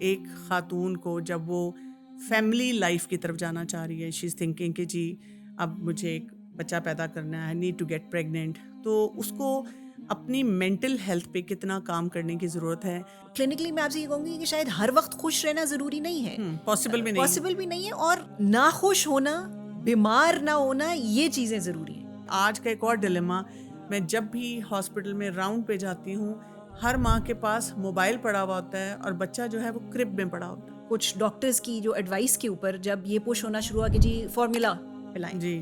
एक खातून को जब वो फैमिली लाइफ की तरफ जाना चाह रही है, शी इज़ थिंकिंग कि जी अब मुझे एक बच्चा पैदा करना है, I need to get pregnant, तो उसको अपनी मेंटल हेल्थ पे कितना काम करने की ज़रूरत है। क्लिनिकली मैं आपसे ये कहूँगी कि शायद हर वक्त खुश रहना ज़रूरी नहीं है, पॉसिबल भी नहीं है। पॉसिबल भी नहीं है, और नाखुश होना, बीमार ना होना, ये चीज़ें ज़रूरी हैं। आज का एक और डिलेमा, मैं जब भी हॉस्पिटल में राउंड पे जाती हूँ, हर माँ के पास मोबाइल पड़ा हुआ होता है और बच्चा जो है वो क्रिब में पड़ा होता कुछ डॉक्टर्स की जो एडवाइस के ऊपर जब ये पुश होना शुरू हुआ कि जी फॉर्मूला पिलाएं है। जी।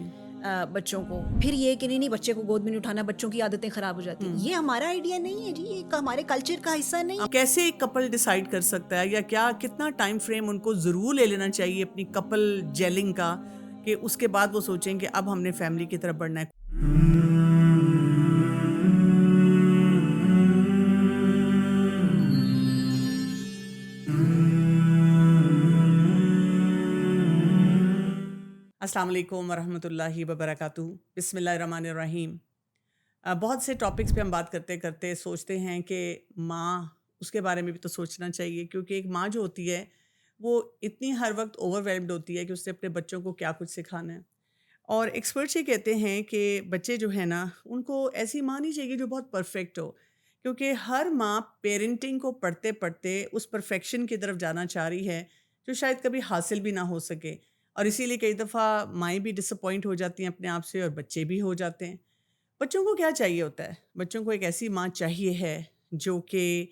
बच्चों को, फिर ये कि नहीं बच्चे को गोद में नहीं उठाना, बच्चों की आदतें ख़राब हो जाती हैं। ये हमारा आइडिया नहीं है जी, ये हमारे कल्चर का हिस्सा नहीं है। कैसे एक कपल डिसाइड कर सकता है या क्या कितना टाइम फ्रेम उनको ज़रूर ले लेना चाहिए अपनी कपल जेलिंग का, कि उसके बाद वो सोचें कि अब हमने फैमिली की तरफ बढ़ना है। अस्सलाम वालेकुम वरहमतुल्लाहि वबरकातुहू। बिस्मिल्लाहिर्रहमानिर्रहीम। बहुत से टॉपिक्स पे हम बात करते करते सोचते हैं कि माँ, उसके बारे में भी तो सोचना चाहिए, क्योंकि एक माँ जो होती है वो इतनी हर वक्त ओवरवेल्म्ड होती है कि उससे अपने बच्चों को क्या कुछ सिखाना है। और एक्सपर्ट्स ये कहते हैं कि बच्चे जो है ना, उनको ऐसी माँ नहीं चाहिए जो बहुत परफेक्ट हो, क्योंकि हर माँ पेरेंटिंग को पढ़ते पढ़ते उस परफेक्शन की तरफ जाना चाह रही है जो शायद कभी हासिल भी ना हो सके। और इसीलिए कई दफ़ा माएँ भी डिसअपॉइंट हो जाती हैं अपने आप से और बच्चे भी हो जाते हैं। बच्चों को क्या चाहिए होता है? बच्चों को एक ऐसी माँ चाहिए है जो कि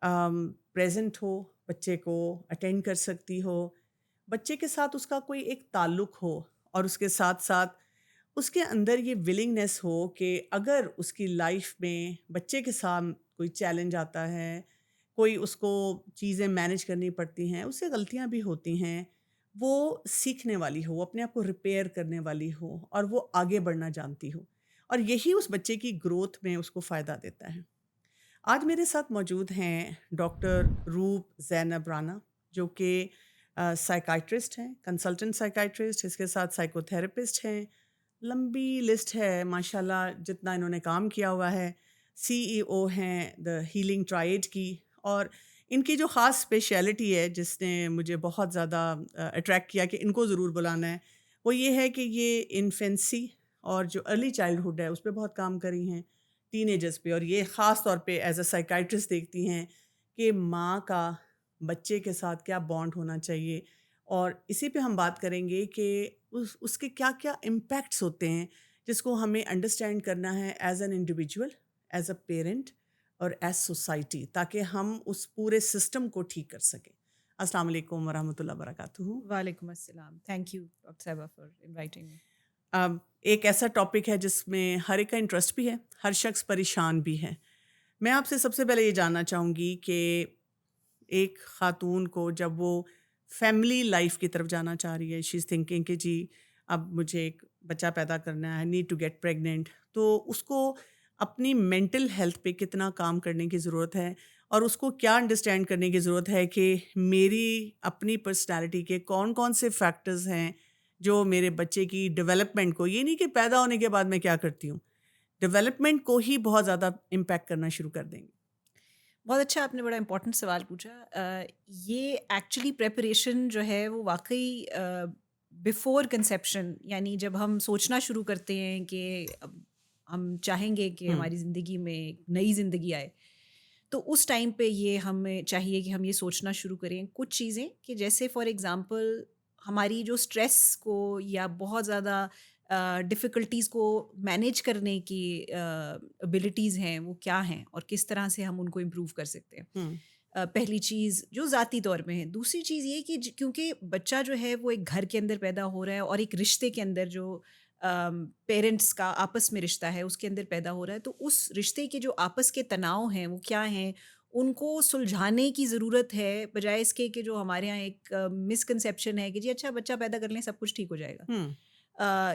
प्रेज़ेंट हो, बच्चे को अटेंड कर सकती हो, बच्चे के साथ उसका कोई एक ताल्लुक हो, और उसके साथ-साथ उसके अंदर ये विलिंगनेस हो कि अगर उसकी लाइफ़ में बच्चे के साथ कोई चैलेंज आता है, कोई उसको चीज़ें मैनेज करनी पड़ती हैं, उससे गलतियाँ भी होती हैं, वो सीखने वाली हो, अपने आप को रिपेयर करने वाली हो और वो आगे बढ़ना जानती हो। और यही उस बच्चे की ग्रोथ में उसको फ़ायदा देता है। आज मेरे साथ मौजूद हैं डॉक्टर रूप ज़ैनब राना, जो कि साइकियाट्रिस्ट हैं, कंसल्टेंट साइकियाट्रिस्ट, इसके साथ साइकोथेरेपिस्ट हैं। लंबी लिस्ट है माशाल्लाह जितना इन्होंने काम किया हुआ है। सीईओ हैं द हीलिंग ट्राइड की। और इनकी जो ख़ास स्पेशलिटी है जिसने मुझे बहुत ज़्यादा अट्रैक्ट किया कि इनको ज़रूर बुलाना है, वो ये है कि ये इन्फेंसी और जो अर्ली चाइल्डहुड है उस पे बहुत काम करी हैं, टीनेजर्स पे। और ये ख़ास तौर पे एज़ अ साइकियाट्रिस्ट देखती हैं कि माँ का बच्चे के साथ क्या बॉन्ड होना चाहिए। और इसी पे हम बात करेंगे कि उसके क्या-क्या इम्पैक्ट्स होते हैं, जिसको हमें अंडरस्टैंड करना है as an individual, as a parent और एज़ सोसाइटी, ताकि हम उस पूरे सिस्टम को ठीक कर सकें। अस्सलाम वालेकुम वरहमतुल्लाहि वबरकातुहू। वालेकुम अस्सलाम, थैंक यू डॉक्टर साहिबा फॉर इनवाइटिंग मी। एक ऐसा टॉपिक है जिसमें हर एक का इंटरेस्ट भी है, हर शख्स परेशान भी है। मैं आपसे सबसे पहले ये जानना चाहूँगी कि एक खातून को जब वो फैमिली लाइफ की तरफ जाना चाह रही है, शी इज़ थिंकिंग कि जी अब मुझे एक बच्चा पैदा करना है, I need to get pregnant, तो उसको अपनी मेंटल हेल्थ पे कितना काम करने की ज़रूरत है और उसको क्या अंडरस्टैंड करने की ज़रूरत है कि मेरी अपनी पर्सनैलिटी के कौन-कौन से फैक्टर्स हैं जो मेरे बच्चे की डेवलपमेंट को, ये नहीं कि पैदा होने के बाद मैं क्या करती हूँ, डेवलपमेंट को ही बहुत ज़्यादा इम्पैक्ट करना शुरू कर देंगे। बहुत अच्छा, आपने बड़ा इंपॉर्टेंट सवाल पूछा। ये एक्चुअली प्रेपरेशन जो है वो वाकई बिफोर कंसेप्शन, यानी जब हम सोचना शुरू करते हैं कि अब हम चाहेंगे कि हुँ, हमारी ज़िंदगी में एक नई ज़िंदगी आए, तो उस टाइम पे ये हमें चाहिए कि हम ये सोचना शुरू करें कुछ चीज़ें, कि जैसे फॉर एग्ज़ाम्पल हमारी जो स्ट्रेस को या बहुत ज़्यादा डिफ़िकल्टीज़ को मैनेज करने की एबिलिटीज़ हैं वो क्या हैं और किस तरह से हम उनको इम्प्रूव कर सकते हैं। हुँ, पहली चीज़ जो ज़ाती तौर पे है। दूसरी चीज़ ये कि क्योंकि बच्चा जो है वो एक घर के अंदर पैदा हो रहा है और एक रिश्ते के अंदर जो पेरेंट्स का आपस में रिश्ता है उसके अंदर पैदा हो रहा है, तो उस रिश्ते के जो आपस के तनाव हैं वो क्या हैं, उनको सुलझाने की ज़रूरत है, बजाय इसके कि जो हमारे यहाँ एक मिसकंसेप्शन है कि जी अच्छा बच्चा पैदा कर लें सब कुछ ठीक हो जाएगा। हुँ।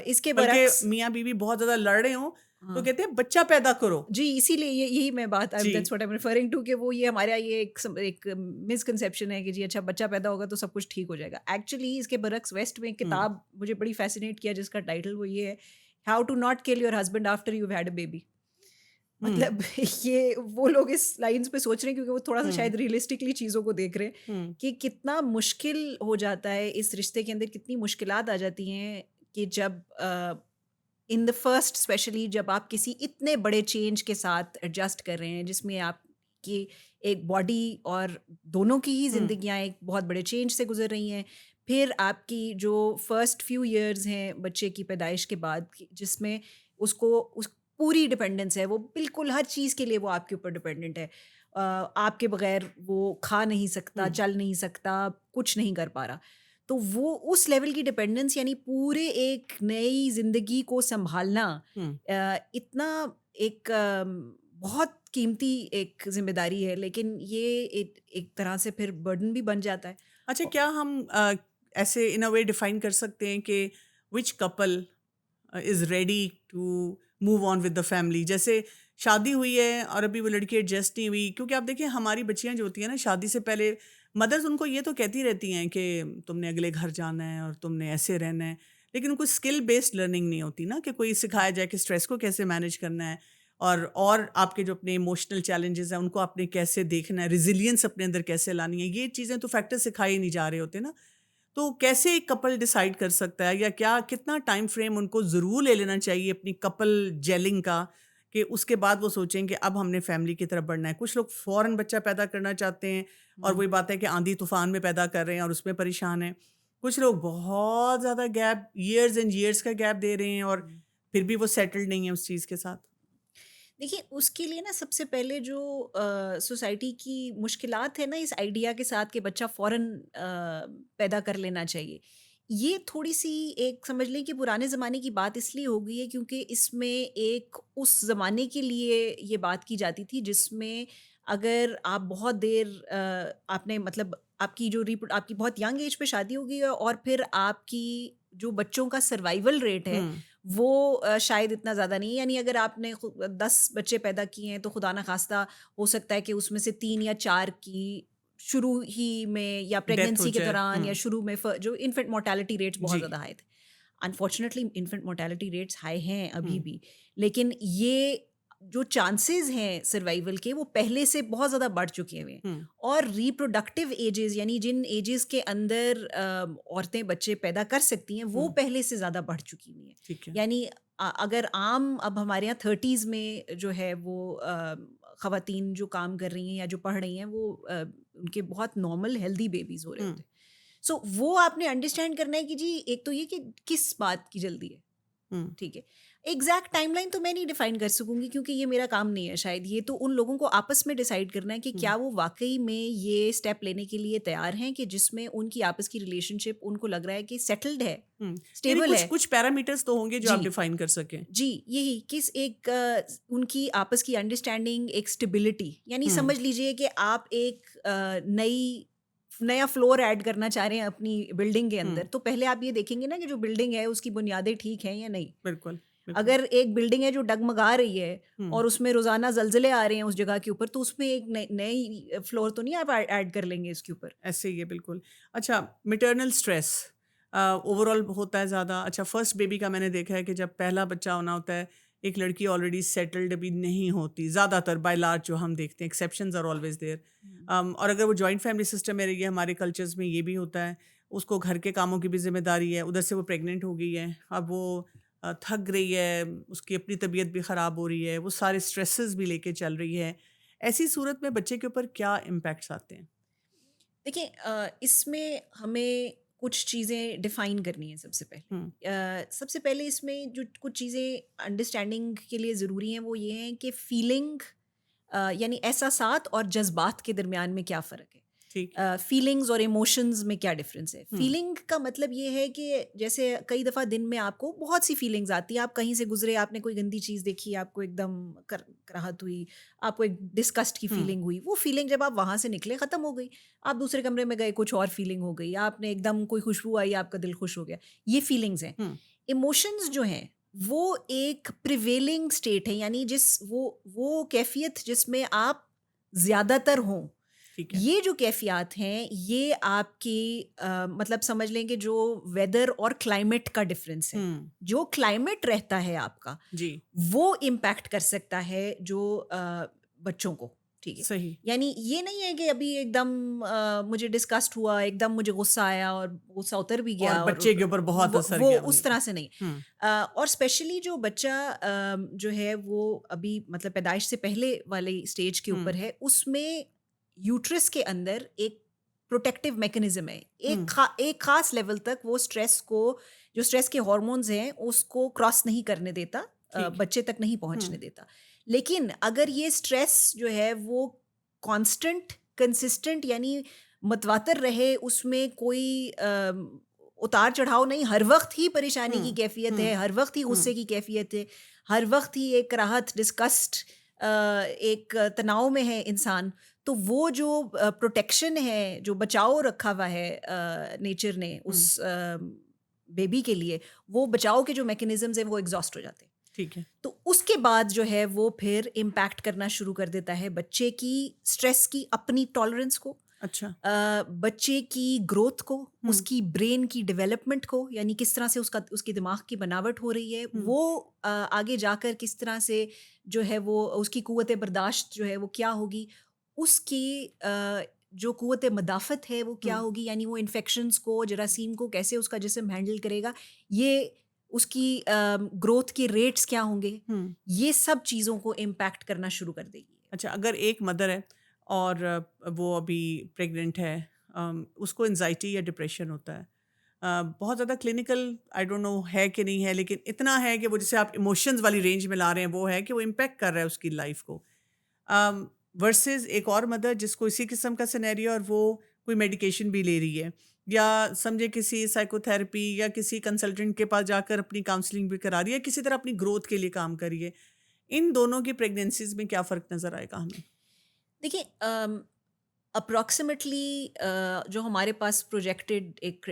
इसके बल्कि बरक्स मियाँ-बीवी बहुत ज़्यादा लड़ रहे हों, तो हाँ। कहते हैं बच्चा पैदा करो। जी, इसीलिए ये यही मैं बात जी। That's what I am referring to, कि वो ये हमारे यहाँ ये एक मिसकंसेप्शन है कि जी अच्छा बच्चा पैदा होगा तो सब कुछ ठीक हो जाएगा। एक्चुअली इसके बरक्स वेस्ट में एक हुँ, किताब मुझे बड़ी fascinate किया जिसका टाइटल वो ये है, how to not kill your husband after you have had a baby. हुँ, मतलब ये वो लोग इस लाइन्स पे सोच रहे हैं क्योंकि वो थोड़ा-सा हुँ, शायद रियलिस्टिकली चीज़ों को देख रहे हैं हुँ, कि कितना मुश्किल हो जाता है इस रिश्ते के अंदर, कितनी मुश्किलात आ जाती हैं कि जब इन द फर्स्ट स्पेशली जब आप किसी इतने बड़े चेंज के साथ एडजस्ट कर रहे हैं जिसमें आपकी एक बॉडी और दोनों की ही हुँ, ज़िंदगियाँ एक बहुत बड़े चेंज से गुजर रही हैं। फिर आपकी जो फर्स्ट फ्यू इयर्स हैं बच्चे की पैदाइश के बाद जिसमें उसको उस पूरी डिपेंडेंस है, वो बिल्कुल हर चीज़ के लिए वो आपके ऊपर डिपेंडेंट है। आपके बगैर वो खा नहीं सकता, हुँ, चल नहीं सकता, कुछ नहीं कर पा रहा। तो वो उस लेवल की डिपेंडेंस यानी पूरे एक नई ज़िंदगी को सँभालना हुँ। इतना एक बहुत कीमती एक ज़िम्मेदारी है, लेकिन ये एक तरह से फिर बर्डन भी बन जाता है। अच्छा, औ क्या हम ऐसे इन अ वे डिफाइन कर सकते हैं कि which couple is ready to move on with the family? जैसे शादी हुई है और अभी वो लड़की एडजस्ट नहीं हुई, क्योंकि आप देखिए हमारी बच्चियाँ जो होती हैं ना, शादी से पहले मदर्स उनको ये तो कहती रहती हैं कि तुमने अगले घर जाना है और तुमने ऐसे रहना है, लेकिन उनको स्किल बेस्ड लर्निंग नहीं होती ना, कि कोई सिखाया जाए कि स्ट्रेस को कैसे मैनेज करना है, और आपके जो अपने इमोशनल चैलेंजेस हैं उनको आपने कैसे देखना है, रिजिलियंस अपने अंदर कैसे लानी है। ये चीज़ें तो फैक्टर सिखाए ही नहीं जा रहे होते ना। तो कैसे एक कपल डिसाइड कर सकता है, या क्या कितना टाइम फ्रेम उनको ज़रूर ले लेना चाहिए अपनी कपल जेलिंग का, कि उसके बाद वो सोचें कि अब हमने फैमिली की तरफ बढ़ना है? कुछ लोग फ़ौरन बच्चा पैदा करना चाहते हैं और हुँ, वही बात है कि आंधी तूफ़ान में पैदा कर रहे हैं और उसमें परेशान हैं। कुछ लोग बहुत ज़्यादा गैप, इयर्स एंड इयर्स का गैप दे रहे हैं और हुँ। फिर भी वो सेटल्ड नहीं है उस चीज़ के साथ। देखिए, उसके लिए ना सबसे पहले जो सोसाइटी की मुश्किलात है ना इस आइडिया के साथ कि बच्चा फ़ौरन पैदा कर लेना चाहिए। ये थोड़ी-सी एक समझ लें कि पुराने ज़माने की बात इसलिए हो गई है क्योंकि इसमें एक उस ज़माने के लिए ये बात की जाती थी जिसमें अगर आप बहुत देर आपने मतलब आपकी बहुत यंग एज पे शादी हो गई है और फिर आपकी जो बच्चों का सर्वाइवल रेट है हुँ, वो शायद इतना ज़्यादा नहीं है, यानी अगर आपने 10 बच्चे पैदा किए हैं तो खुदा ना खास्ता हो सकता है कि उसमें से 3 या 4 की शुरू ही में या डेथ हो प्रेगनेंसी के जाए। दौरान या हुँ, शुरू में जो इन्फेंट मोर्टेलिटी रेट्स बहुत जी। ज़्यादा हाई थे। Unfortunately infant mortality rates high हैं अभी हुँ, भी, लेकिन ये जो चांसेस हैं सर्वाइवल के वो पहले से बहुत ज़्यादा बढ़ चुके हुए हैं। हुँ, और रिप्रोडक्टिव एजेस यानी जिन एजेस के अंदर औरतें बच्चे पैदा कर सकती हैं वो हुँ, पहले से ज़्यादा बढ़ चुकी हुई हैं। ठीक है। यानी अगर आम अब हमारे यहाँ 30s में जो है वो ख़वातीन जो काम कर रही हैं या जो पढ़ रही हैं वो उनके बहुत नॉर्मल हेल्दी बेबीज़ हो रहे हुँ, होते हैं। सो वो आपने अंडरस्टैंड करना है कि जी एक तो ये कि किस बात की जल्दी है, हुँ, ठीक है। एग्जैक्ट टाइमलाइन तो मैं नहीं डिफाइन कर सकूंगी क्योंकि ये मेरा काम नहीं है, शायद ये तो उन लोगों को आपस में डिसाइड करना है कि हुँ। क्या वो वाकई में ये स्टेप लेने के लिए तैयार हैं कि जिसमें उनकी आपस की रिलेशनशिप उनको लग रहा है कि सेटल्ड है, हुँ, यानी स्टेबल कुछ है। कुछ पैरामीटर्स तो होंगे जो आप जी, डिफाइन कर सकें। जी, यही किस एक उनकी आपस की अंडरस्टैंडिंग, एक स्टेबिलिटी, यानी हुँ, समझ लीजिए कि आप एक नया फ्लोर ऐड करना चाह रहे हैं अपनी बिल्डिंग के हुँ, अंदर, तो पहले आप ये देखेंगे ना कि जो बिल्डिंग है उसकी बुनियादें ठीक हैं या नहीं। बिल्कुल, बिल्कुल। अगर एक बिल्डिंग है जो डगमगा रही है हुँ, और उसमें रोज़ाना ज़लज़ले आ रहे हैं उस जगह के ऊपर, तो उसमें एक नई नई फ्लोर तो नहीं आप ऐड कर लेंगे इसके ऊपर। ऐसे ही है बिल्कुल। अच्छा, मैटरनल स्ट्रेस ओवरऑल होता है ज़्यादा। अच्छा, फर्स्ट बेबी का मैंने देखा है कि जब पहला बच्चा होना होता है, एक लड़की ऑलरेडी सेटल्ड अभी नहीं होती, ज़्यादातर बाय लार्ज जो हम देखते हैं, एक्सेप्शंस आर ऑलवेज़ देयर। हुँ। और अगर वो जॉइंट फैमिली सिस्टम में रही है, हमारे कल्चर्स में ये भी होता है, उसको घर के कामों की भी ज़िम्मेदारी है, उधर से वो प्रेग्नेंट हो गई है, अब वो थक रही है, उसकी अपनी तबीयत भी ख़राब हो रही है, वो सारे स्ट्रेसेस भी लेके चल रही है। ऐसी सूरत में बच्चे के ऊपर क्या इम्पैक्ट्स आते हैं? देखिए इसमें हमें कुछ चीज़ें डिफ़ाइन करनी है सबसे पहले। हुँ, सबसे पहले इसमें जो कुछ चीज़ें अंडरस्टैंडिंग के लिए ज़रूरी हैं वो ये हैं कि फ़ीलिंग यानी एहसासात और जज़्बात के दरमियान में क्या फ़र्क है? ठीक है। फीलिंग्स और इमोशंस में क्या डिफरेंस है? हुँ, फीलिंग का मतलब ये है कि जैसे कई दफ़ा दिन में आपको बहुत सी फीलिंग्स आती हैं, आप कहीं से गुजरे, आपने कोई गंदी चीज़ देखी, आपको एकदम कराहत हुई, आपको एक डिस्गस्ट की हुँ, फीलिंग हुई, वो फीलिंग जब आप वहाँ से निकले ख़त्म हो गई। आप दूसरे कमरे में गए, कुछ और फीलिंग हो गई, आपने एकदम कोई खुशबू आई, आपका दिल खुश हो गया। ये फीलिंग्स हैं। हुँ, इमोशंस जो हैं वो एक प्रिवेलिंग स्टेट है, यानी वो कैफियत जिसमें आप ज़्यादातर हों। ठीक है। ये जो कैफियत हैं ये आपकी मतलब समझ लेंगे जो वेदर और क्लाइमेट का डिफरेंस है। जो क्लाइमेट रहता है आपका जी, वो इम्पैक्ट कर सकता है जो बच्चों को, ठीक है। सही। यानी ये नहीं है कि अभी एकदम मुझे डिस्गस्ट हुआ, एकदम मुझे गुस्सा आया और गुस्सा उतर भी और गया और बच्चे के ऊपर बहुत असर वो गया उस वहीं पे। तरह से नहीं। हुँ, और स्पेशली जो बच्चा जो है वो अभी मतलब पैदाइश से पहले वाले स्टेज के ऊपर हुँ, है, उसमें यूट्रस के अंदर एक प्रोटेक्टिव मैकेनिज्म है। हुँ, एक खास लेवल तक वो स्ट्रेस को, जो स्ट्रेस के हार्मोन्स हैं उसको क्रॉस नहीं करने देता, ठीक। बच्चे तक नहीं हुँ, पहुंचने देता। लेकिन अगर ये स्ट्रेस जो है वो कांस्टेंट, कंसिस्टेंट यानी मतवातर रहे, उसमें कोई उतार चढ़ाव नहीं, हर वक्त ही परेशानी की हुँ, कैफियत है, हुँ, हर वक्त ही गुस्से हुँ, की कैफियत है, हर वक्त ही एक राहत, डिस्कस्ट, एक तनाव में है इंसान, तो वो जो प्रोटेक्शन है, जो बचाव रखा हुआ है नेचर ने हुँ, उस बेबी के लिए, वो बचाव के जो मैकेनिज्म्स हैं वो एग्जॉस्ट हो जाते हैं। ठीक है। तो उसके बाद जो है वो फिर इम्पैक्ट करना शुरू कर देता है बच्चे की स्ट्रेस की अपनी टॉलरेंस को, अच्छा। बच्चे की ग्रोथ को, हुँ, उसकी ब्रेन की डेवलपमेंट को, यानी किस तरह से उसके दिमाग की बनावट हो रही है, हुँ, वो आगे जाकर किस तरह से जो है वो उसकी कुव्वत बर्दाश्त जो है वो क्या होगी, उसकी जो कुव्वत मदाफ़त है वो क्या हुँ, होगी, यानी वो इन्फेक्शंस को, जरासीम को कैसे उसका जिस्म हैंडल करेगा, ये उसकी ग्रोथ के रेट्स क्या होंगे, हुँ। ये सब चीज़ों को इम्पैक्ट करना शुरू कर देगी। अच्छा, अगर एक मदर है और वो अभी प्रेग्नेंट है, उसको एंजाइटी या डिप्रेशन होता है, बहुत ज़्यादा क्लिनिकल आई डोंट नो है कि नहीं है, लेकिन इतना है कि वो जिसे आप इमोशंस वाली रेंज में ला रहे हैं वो है कि वो इम्पेक्ट कर रहा है उसकी लाइफ को, वर्सेस एक और मदर जिसको इसी किस्म का सिनेरियो और वो कोई मेडिकेशन भी ले रही है, या समझे किसी साइकोथेरेपी या किसी कंसल्टेंट के पास जाकर अपनी काउंसलिंग भी करा रही है, किसी तरह अपनी ग्रोथ के लिए काम कर रही है। इन दोनों की प्रेगनेंसीज में क्या फ़र्क नज़र आएगा हमें? देखिए अप्रॉक्सीमेटली जो हमारे पास प्रोजेक्टेड एक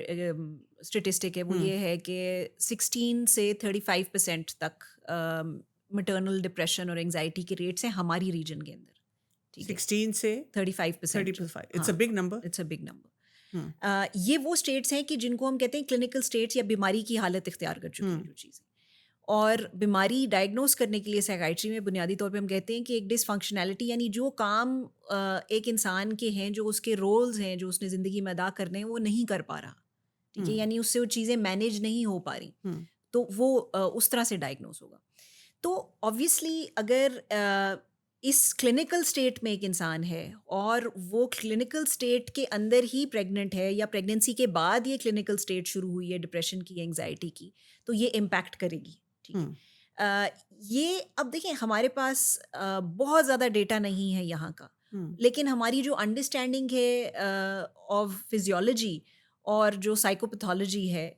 स्टेटिस्टिक है वो हुँ, ये है कि 16 से 35% तक मैटरनल डिप्रेशन और एंजाइटी के रेट्स हैं हमारी रीजन के अंदर, ठीक है। 16 से 35%, 35, इट्स हाँ, a big number. It's a big number. हुँ, ये वो स्टेट्स हैं कि जिनको हम कहते हैं क्लिनिकल स्टेट्स या बीमारी की हालत इख्तियार कर चुकी हैं हुँ, जो चीज़ें, और बीमारी डायग्नोस करने के लिए साइकाइट्री में बुनियादी तौर पे हम कहते हैं कि एक डिसफंक्शनैलिटी, यानी जो काम एक इंसान के हैं, जो उसके रोल्स हैं जो उसने ज़िंदगी में अदा करने हैं वो नहीं कर पा रहा, ठीक है, हुँ, यानी उससे वो चीज़ें मैनेज नहीं हो पा रही, हुँ, तो वो उस तरह से डायग्नोस होगा। तो ऑब्वियसली अगर इस क्लिनिकल स्टेट में एक इंसान है और वो क्लिनिकल स्टेट के अंदर ही प्रेग्नेंट है या प्रेगनेंसी के बाद ये क्लिनिकल स्टेट शुरू हुई है डिप्रेशन की, एंजाइटी की, तो ये इम्पैक्ट करेगी, ठीक है। हुँ, ये अब देखिए हमारे पास बहुत ज़्यादा डेटा नहीं है यहाँ का, हुँ, लेकिन हमारी जो अंडरस्टैंडिंग है ऑफ फिजियोलॉजी और जो साइकोपैथोलॉजी है,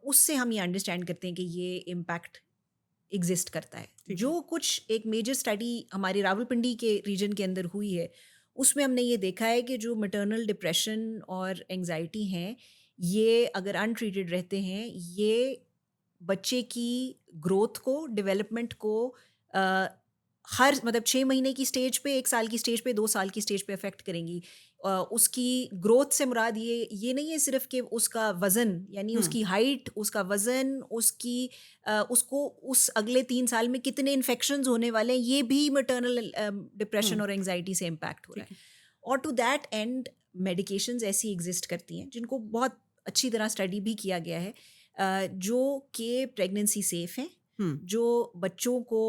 उससे हम ये अंडरस्टैंड करते हैं कि ये इम्पैक्ट एग्जिस्ट करता है। ठीक है। जो कुछ एक मेजर स्टडी हमारी रावलपिंडी के रीजन के अंदर हुई है, उसमें हमने ये देखा है कि जो मैटरनल डिप्रेशन और एंजाइटी हैं, ये अगर अनट्रीटेड रहते हैं, ये बच्चे की ग्रोथ को, डेवलपमेंट को अ, हर मतलब 6 महीने की स्टेज पे, 1 साल की स्टेज पे, 2 साल की स्टेज पे अफ़ेक्ट करेंगी। उसकी ग्रोथ से मुराद ये नहीं है सिर्फ़ कि उसका वज़न, यानी हुँ, उसकी हाइट, उसका वज़न, उसकी उसको उस अगले 3 साल में कितने इन्फेक्शंस होने वाले हैं, ये भी मैटरनल डिप्रेशन हुँ, और एंग्ज़ायटी से इम्पैक्ट हो रहा ठीक है। है। और टू दैट एंड मेडिकेशंस ऐसी एग्ज़िस्ट करती हैं, जिनको बहुत अच्छी तरह स्टडी भी किया गया है, जो कि प्रेगनेंसी सेफ़ हैं, हुँ, जो बच्चों को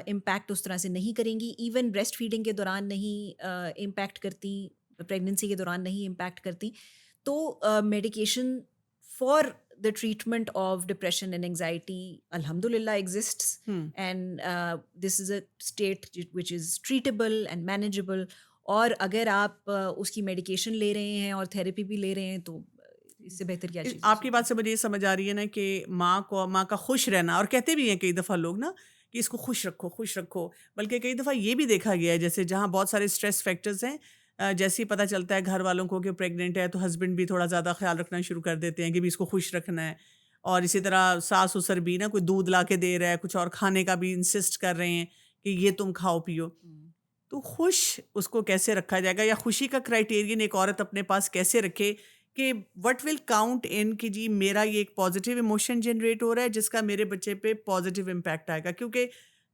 इम्पैक्ट उस तरह से नहीं करेंगी, इवन ब्रेस्ट फीडिंग के दौरान नहीं इम्पैक्ट करती, प्रेगनेंसी के दौरान नहीं इम्पैक्ट करती। तो medication for the treatment of depression and anxiety अल्हम्दुलिल्लाह एग्जिस्ट्स, हुँ। And this is a state which is treatable and manageable. और अगर आप उसकी मेडिकेशन ले रहे हैं और थेरेपी भी ले रहे हैं, तो इससे बेहतर क्या चीज़ हो आपकी सकती बात है। से मुझे ये समझ आ रही है ना कि माँ का खुश रहना, और कहते भी हैं कई दफ़ा लोग ना कि इसको खुश रखो, बल्कि कई दफ़ा ये भी देखा गया है जैसे जहाँ बहुत सारे स्ट्रेस फैक्टर्स हैं, जैसे ही पता चलता है घर वालों को कि प्रेग्नेंट है तो हस्बैंड भी थोड़ा ज़्यादा ख्याल रखना शुरू कर देते हैं कि भी इसको खुश रखना है, और इसी तरह सास ससुर भी ना कोई दूध ला के दे रहा है, कुछ और खाने का भी इंसिस्ट कर रहे हैं कि ये तुम खाओ पियो। हुँ। तो खुश उसको कैसे रखा जाएगा, या खुशी का क्राइटेरियन एक औरत अपने पास कैसे रखे कि व्हाट विल काउंट इन कि जी मेरा ये एक पॉजिटिव इमोशन जनरेट हो रहा है जिसका मेरे बच्चे पे पॉजिटिव इम्पैक्ट आएगा। क्योंकि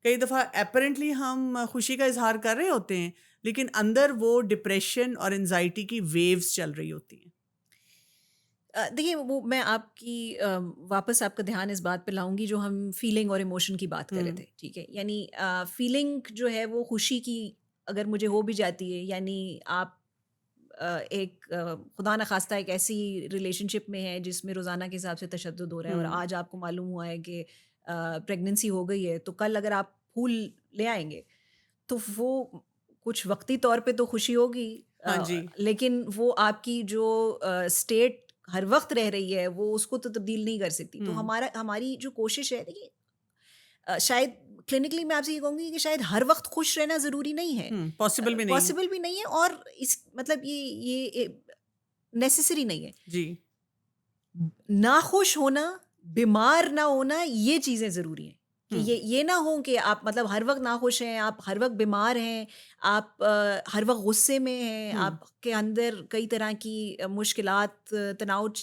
कई दफ़ा अपेरेंटली हम खुशी का इजहार कर रहे होते हैं लेकिन अंदर वो डिप्रेशन और एनजाइटी की वेव्स चल रही होती हैं। देखिए वो मैं आपकी वापस आपका ध्यान इस बात पे लाऊंगी जो हम फीलिंग और इमोशन की बात कर रहे हम्म। थे, ठीक है? यानी फीलिंग जो है वो खुशी की अगर मुझे हो भी जाती है, यानी आप खुदा न खास्ता एक ऐसी रिलेशनशिप में है जिसमें रोज़ाना के हिसाब से तशद्दुद हो रहा है और हम्म। आज आपको मालूम हुआ है कि प्रेगनेंसी हो गई है, तो कल अगर आप फूल ले आएंगे तो वो कुछ वक्ती तौर पे तो खुशी होगी, हाँ जी। लेकिन वो आपकी जो स्टेट हर वक्त रह रही है वो उसको तो तब्दील नहीं कर सकती। तो हम्म। हमारी जो कोशिश है, देखिए शायद क्लिनिकली मैं आपसे ये कहूँगी कि शायद हर वक्त खुश रहना ज़रूरी नहीं है, पॉसिबल भी नहीं है। पॉसिबल भी नहीं है, और इस मतलब ये नेसेसरी नहीं है। जी। नाखुश होना, बीमार ना होना, ये चीज़ें ज़रूरी हैं कि हम्म। ये ना हो कि आप मतलब हर वक़्त नाखुश हैं, आप हर वक़्त बीमार हैं, आप हर वक़्त गुस्से में हैं, हम्म। आपके अंदर कई तरह की मुश्किलात, तनाव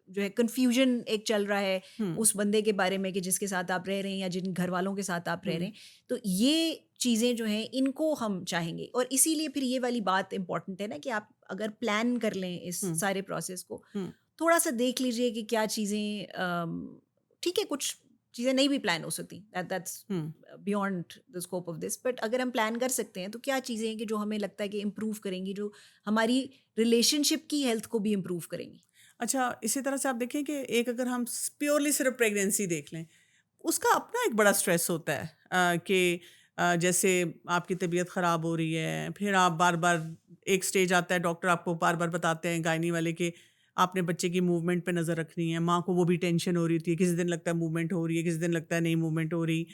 जो है, कन्फ्यूजन एक चल रहा है हम्म। उस बंदे के बारे में कि जिसके साथ आप रह रहे हैं या जिन घरवालों के साथ आप रह रहे हम्म। हैं। तो ये चीज़ें जो हैं इनको हम चाहेंगे, और इसीलिए फिर ये वाली बात इम्पोर्टेंट है ना कि आप अगर प्लान कर लें इस हम्म। सारे प्रोसेस को, हम्म। थोड़ा सा देख लीजिए कि क्या चीज़ें ठीक है, कुछ चीज़ें नहीं भी प्लान हो सकती, that's hmm. Beyond the scope of this, but अगर हम प्लान कर सकते हैं तो क्या चीज़ें हैं कि जो हमें लगता है कि इम्प्रूव करेंगी, जो हमारी रिलेशनशिप की हेल्थ को भी इम्प्रूव करेंगी। अच्छा, इसी तरह से आप देखें कि एक अगर हम प्योरली सिर्फ प्रेगनेंसी देख लें, उसका अपना एक बड़ा स्ट्रेस होता है कि जैसे आपकी तबीयत ख़राब हो रही है, फिर आप बार-बार एक स्टेज आता है, डॉक्टर आपको बार-बार बताते हैं गायनी वाले कि आपने बच्चे की मूवमेंट पे नज़र रखनी है। माँ को वो भी टेंशन हो रही थी, किसी दिन लगता है मूवमेंट हो रही है, किसी दिन लगता है नहीं मूवमेंट हो रही।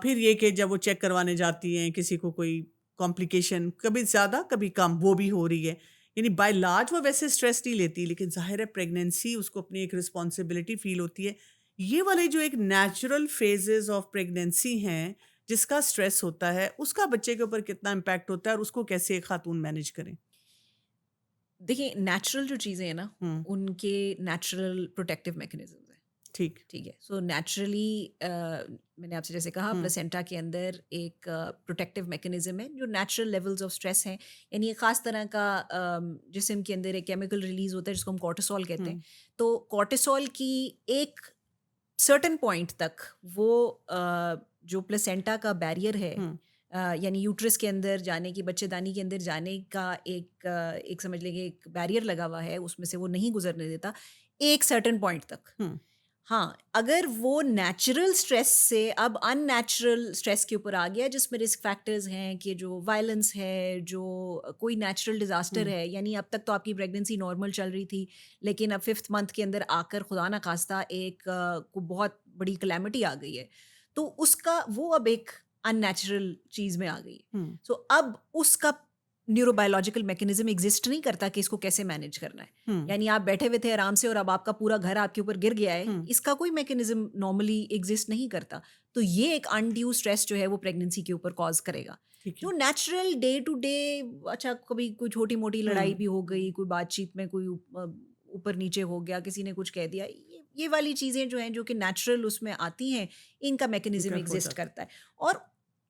फिर ये कि जब वो चेक करवाने जाती हैं, किसी को कोई कॉम्प्लिकेशन कभी ज़्यादा, कभी कम, वो भी हो रही है। यानी बाय लार्ज वो वैसे स्ट्रेस नहीं लेती, लेकिन ज़ाहिर है प्रेगनेंसी उसको अपनी एक रिस्पॉन्सिबिलिटी फ़ील होती है। ये वाले जो एक नेचुरल फेजेस ऑफ प्रेगनेंसी हैं, जिसका स्ट्रेस होता है, उसका बच्चे के ऊपर कितना इम्पैक्ट होता है और उसको कैसे एक खातून मैनेज करें? देखिए, नेचुरल जो चीज़ें हैं ना, हुँ। उनके नेचुरल प्रोटेक्टिव मैकेनिज्म्स हैं, ठीक। ठीक है? सो नेचुरली मैंने आपसे जैसे कहा, हुँ। प्लेसेंटा के अंदर एक प्रोटेक्टिव मैकेनिज्म है जो नेचुरल लेवल्स ऑफ स्ट्रेस हैं, यानी एक ख़ास तरह का जिस्म के अंदर एक केमिकल रिलीज़ होता है जिसको हम कॉर्टिसोल कहते हैं। हुँ। तो कॉर्टिसोल की एक सर्टेन पॉइंट तक वो जो प्लेसेंटा का बैरियर है, हुँ। यानी यूट्रस के अंदर जाने की, बच्चेदानी के अंदर जाने का एक समझ लेंगे एक बैरियर लगा हुआ है, उसमें से वो नहीं गुजरने देता एक सर्टेन पॉइंट तक। हुँ। हाँ, अगर वो नेचुरल स्ट्रेस से अब अननेचुरल स्ट्रेस के ऊपर आ गया जिसमें रिस्क फैक्टर्स हैं कि जो वायलेंस है, जो कोई नेचुरल डिज़ास्टर हुँ। है, यानी अब तक तो आपकी प्रेगनेंसी नॉर्मल चल रही थी, लेकिन अब 5th मंथ के अंदर आकर खुदा ना खास्ता एक को बहुत बड़ी कैलेमिटी आ गई है, तो उसका वो अब एक अननेचुरल चीज़ में आ गई है। हुँ। सो अब उसका न्यूरोबायोलॉजिकल मैकेनिज्म एग्जिस्ट नहीं करता कि इसको कैसे मैनेज करना है। हुँ। यानी आप बैठे हुए थे आराम से और अब आपका पूरा घर आपके ऊपर गिर गया है, हुँ। इसका कोई मैकेनिज्म नॉर्मली एग्जिस्ट नहीं करता। तो ये एक अनड्यू स्ट्रेस जो है वो प्रेगनेंसी के ऊपर कॉज करेगा। ठीक है। जो नेचुरल डे टू डे, अच्छा कभी कोई छोटी मोटी लड़ाई हुँ। भी हो गई, कोई बातचीत में कोई ऊपर नीचे हो गया, किसी ने कुछ कह दिया, ये वाली चीज़ें जो हैं जो कि नेचुरल उसमें आती हैं, इनका मैकेनिज्म ज़िक्र हो एग्जिस्ट जाता है। करता है। और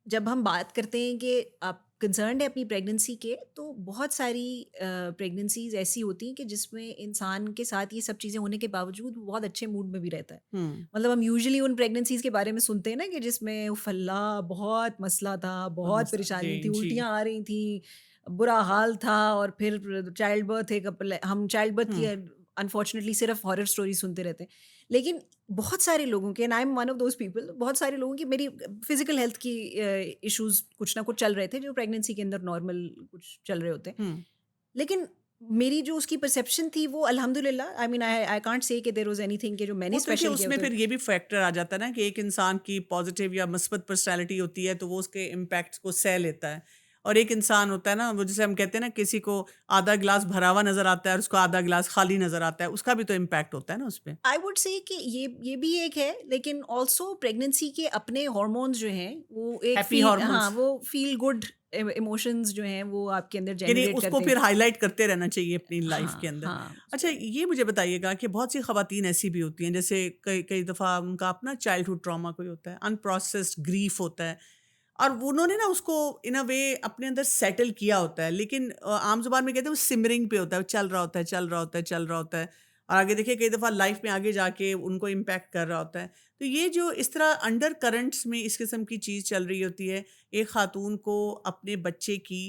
जब हम बात करते हैं कि आप कंसर्न्ड है अपनी प्रेगनेंसी के, तो बहुत सारी प्रेगनेंसीज ऐसी होती हैं कि जिसमें इंसान के साथ ये सब चीज़ें होने के बावजूद वो बहुत अच्छे मूड में भी रहता है। हुँ। मतलब हम यूजुअली उन प्रेगनेंसीज के बारे में सुनते हैं ना कि जिसमें उफ़ अल्लाह बहुत मसला था, बहुत बहुत मसला जी, परेशानी थी, जी। उल्टियाँ आ रही थी, बुरा हाल था, और फिर चाइल्ड बर्थ एक हम चाइल्ड बर्थ की हुँ। अनफॉर्चुनेटली सिर्फ हॉरर स्टोरी सुनते रहते हैं। लेकिन बहुत सारे लोगों के, and I am one of those people, बहुत सारे लोगों की मेरी फिज़िकल हेल्थ की इश्यूज़ कुछ ना कुछ चल रहे थे जो प्रेगनेंसी के अंदर नॉर्मल कुछ चल रहे होते हैं। हुँ। लेकिन मेरी जो उसकी परसेप्शन थी वो अल्हम्दुलिल्लाह, I mean I can't say कि देयर वाज़ एनीथिंग कि जो वो मैंने तो देखिए स्पेशल किया उसमें होता है। फिर ये भी फैक्टर आ जाता है ना कि एक इंसान की पॉजिटिव या मुस्बत पर्सनैलिटी होती है तो वो उसके इम्पैक्ट्स को सह लेता है, और एक इंसान होता है ना, वो जैसे हम कहते हैं ना, किसी को आधा गिलास भरा हुआ नजर आता है और उसको आधा गिलास खाली नजर आता है, उसका भी तो इम्पैक्ट होता है ना उस पे। आई वुड से कि ये भी एक है, लेकिन ऑल्सो प्रेगनेंसी के अपने हार्मोन्स जो हैं वो एक हैप्पी फील, हाँ, हॉर्मोन्स। वो फील गुड इमोशंस जो हैं वो आपके अंदर यानी जनरेट उसको करते फिर हैं। हाईलाइट करते रहना चाहिए अपनी लाइफ के हाँ, अंदर। हाँ। अच्छा, ये मुझे बताइएगा कि बहुत सी ख़वातीन ऐसी भी होती हैं, जैसे कई कई दफ़ा उनका अपना चाइल्डहुड ट्रॉमा कोई होता है, अनप्रोसेस्ड ग्रीफ होता है, और वो उन्होंने ना उसको इन अ वे अपने अंदर सेटल किया होता है, लेकिन आम ज़ुबान में कहते हैं वो सिमरिंग पे होता है, वो चल रहा होता है, चल रहा होता है, चल रहा होता है, और आगे देखिए कई दफ़ा लाइफ में आगे जाके उनको इम्पैक्ट कर रहा होता है। तो ये जो इस तरह अंडर करंट्स में इस किस्म की चीज़ चल रही होती है, एक खातून को अपने बच्चे की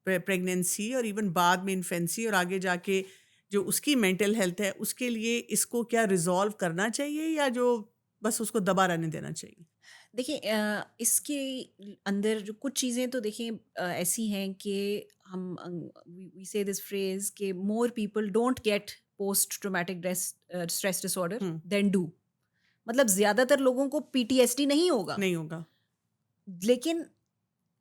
प्रेगनेंसी और इवन बाद में इन्फेंसी और आगे जाके जो उसकी मेंटल हेल्थ है, उसके लिए इसको क्या रिजॉल्व करना चाहिए, या जो बस उसको दबा रहने देना चाहिए? देखिए इसके अंदर जो कुछ चीज़ें तो देखिए ऐसी हैं कि हम वी से दिस फ्रेज कि more people don't get post traumatic stress disorder hmm. Then do. मतलब ज़्यादातर लोगों को पीटीएसडी नहीं होगा, नहीं होगा। लेकिन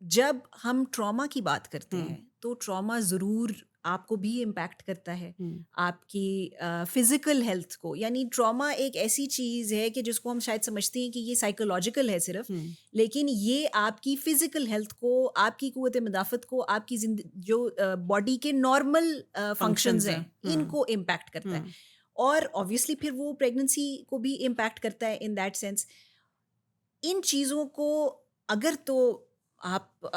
जब हम ट्रॉमा की बात करते हम्म। हैं तो ट्रॉमा ज़रूर आपको भी इम्पैक्ट करता है, हम्म। आपकी फिज़िकल हेल्थ को। यानी ट्रॉमा एक ऐसी चीज़ है कि जिसको हम शायद समझते हैं कि ये साइकोलॉजिकल है सिर्फ, हम्म। लेकिन ये आपकी फ़िज़िकल हेल्थ को, आपकी क़ुव्वत मदाफ़त को, आपकी जो बॉडी के नॉर्मल फंक्शंस फंक्शंस हैं। हैं, हम्म। इनको इम्पैक्ट करता है। हम्म। और ऑब्वियसली फिर वो प्रेगनेंसी को भी इम्पैक्ट करता है इन दैट सेंस। इन चीज़ों को अगर तो आप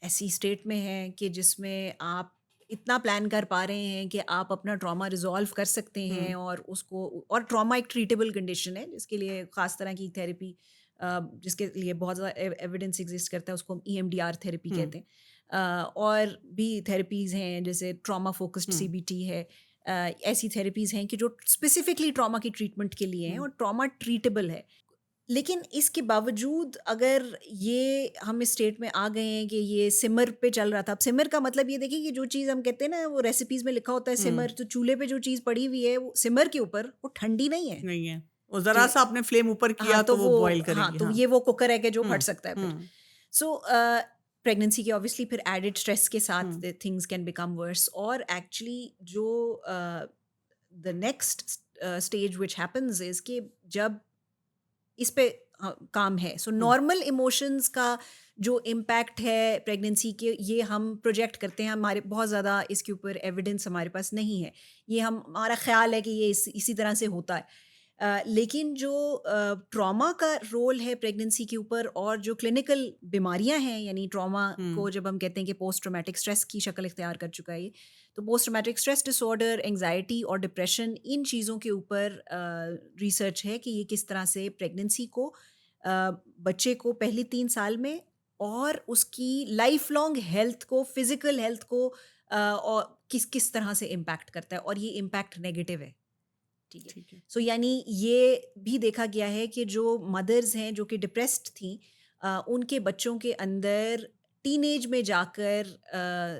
ऐसी स्टेट में हैं कि जिसमें आप इतना प्लान कर पा रहे हैं कि आप अपना ट्रॉमा रिजॉल्व कर सकते हैं, हम्म। और उसको, और ट्रॉमा एक ट्रीटेबल कंडीशन है जिसके लिए ख़ास तरह की थेरेपी, जिसके लिए बहुत ज़्यादा एविडेंस एग्जिस्ट करता है, उसको हम EMDR थेरेपी हम्म। कहते हैं। और भी थेरेपीज़ हैं जैसे ट्रॉमा फोकस्ड हम्म। CBT है। ऐसी थेरेपीज़ हैं कि जो स्पेसिफिकली ट्रॉमा की ट्रीटमेंट के लिए हैं हम्म। और ट्रॉमा ट्रीटेबल है। लेकिन इसके बावजूद अगर ये हम इस स्टेट में आ गए हैं कि ये सिमर पे चल रहा था। अब सिमर का मतलब ये देखिए कि जो चीज़ हम कहते हैं ना, वो रेसिपीज़ में लिखा होता है हम्म। सिमर, तो चूल्हे पे जो चीज़ पड़ी हुई है वो सिमर के ऊपर, वो ठंडी नहीं है। नहीं है, वो जरा जो सा आपने फ्लेम ऊपर हाँ, किया तो तो वो वो, बॉईल हाँ, करेगी। तो हाँ। ये वो कुकर है कि जो फट हम्म। सकता है फिर। हम्म। सो प्रेगनेंसी के ऑब्वियसली फिर एडेड स्ट्रेस के साथ hmm. Things can become worse. और एक्चुअली जो the next stage which happens is कि जब इस पे काम है, सो हम्म। नॉर्मल इमोशंस का जो इम्पैक्ट है प्रेगनेंसी के, ये हम प्रोजेक्ट करते हैं। हमारे बहुत ज़्यादा इसके ऊपर एविडेंस हमारे पास नहीं है। ये हमारा ख्याल है कि ये इसी तरह से होता है। लेकिन जो ट्रॉमा का रोल है प्रेगनेंसी के ऊपर, और जो क्लिनिकल बीमारियां हैं, यानी ट्रॉमा हम्म। को जब हम कहते हैं कि पोस्ट ट्रॉमेटिक स्ट्रेस की शक्ल इख्तियार कर चुका है ये, तो post traumatic stress disorder, anxiety और डिप्रेशन, इन चीज़ों के ऊपर रिसर्च है कि ये किस तरह से प्रेगनेंसी को, बच्चे को पहली 3 साल में, और उसकी लाइफ लॉन्ग हेल्थ को, फिजिकल हेल्थ को, और किस किस तरह से इम्पैक्ट करता है, और ये इम्पैक्ट नेगेटिव है। ठीक है। ठीक है। सो यानी ये भी देखा गया है कि जो मदर्स हैं जो कि डिप्रेस्ड थी, उनके बच्चों के अंदर टीनेज में जाकर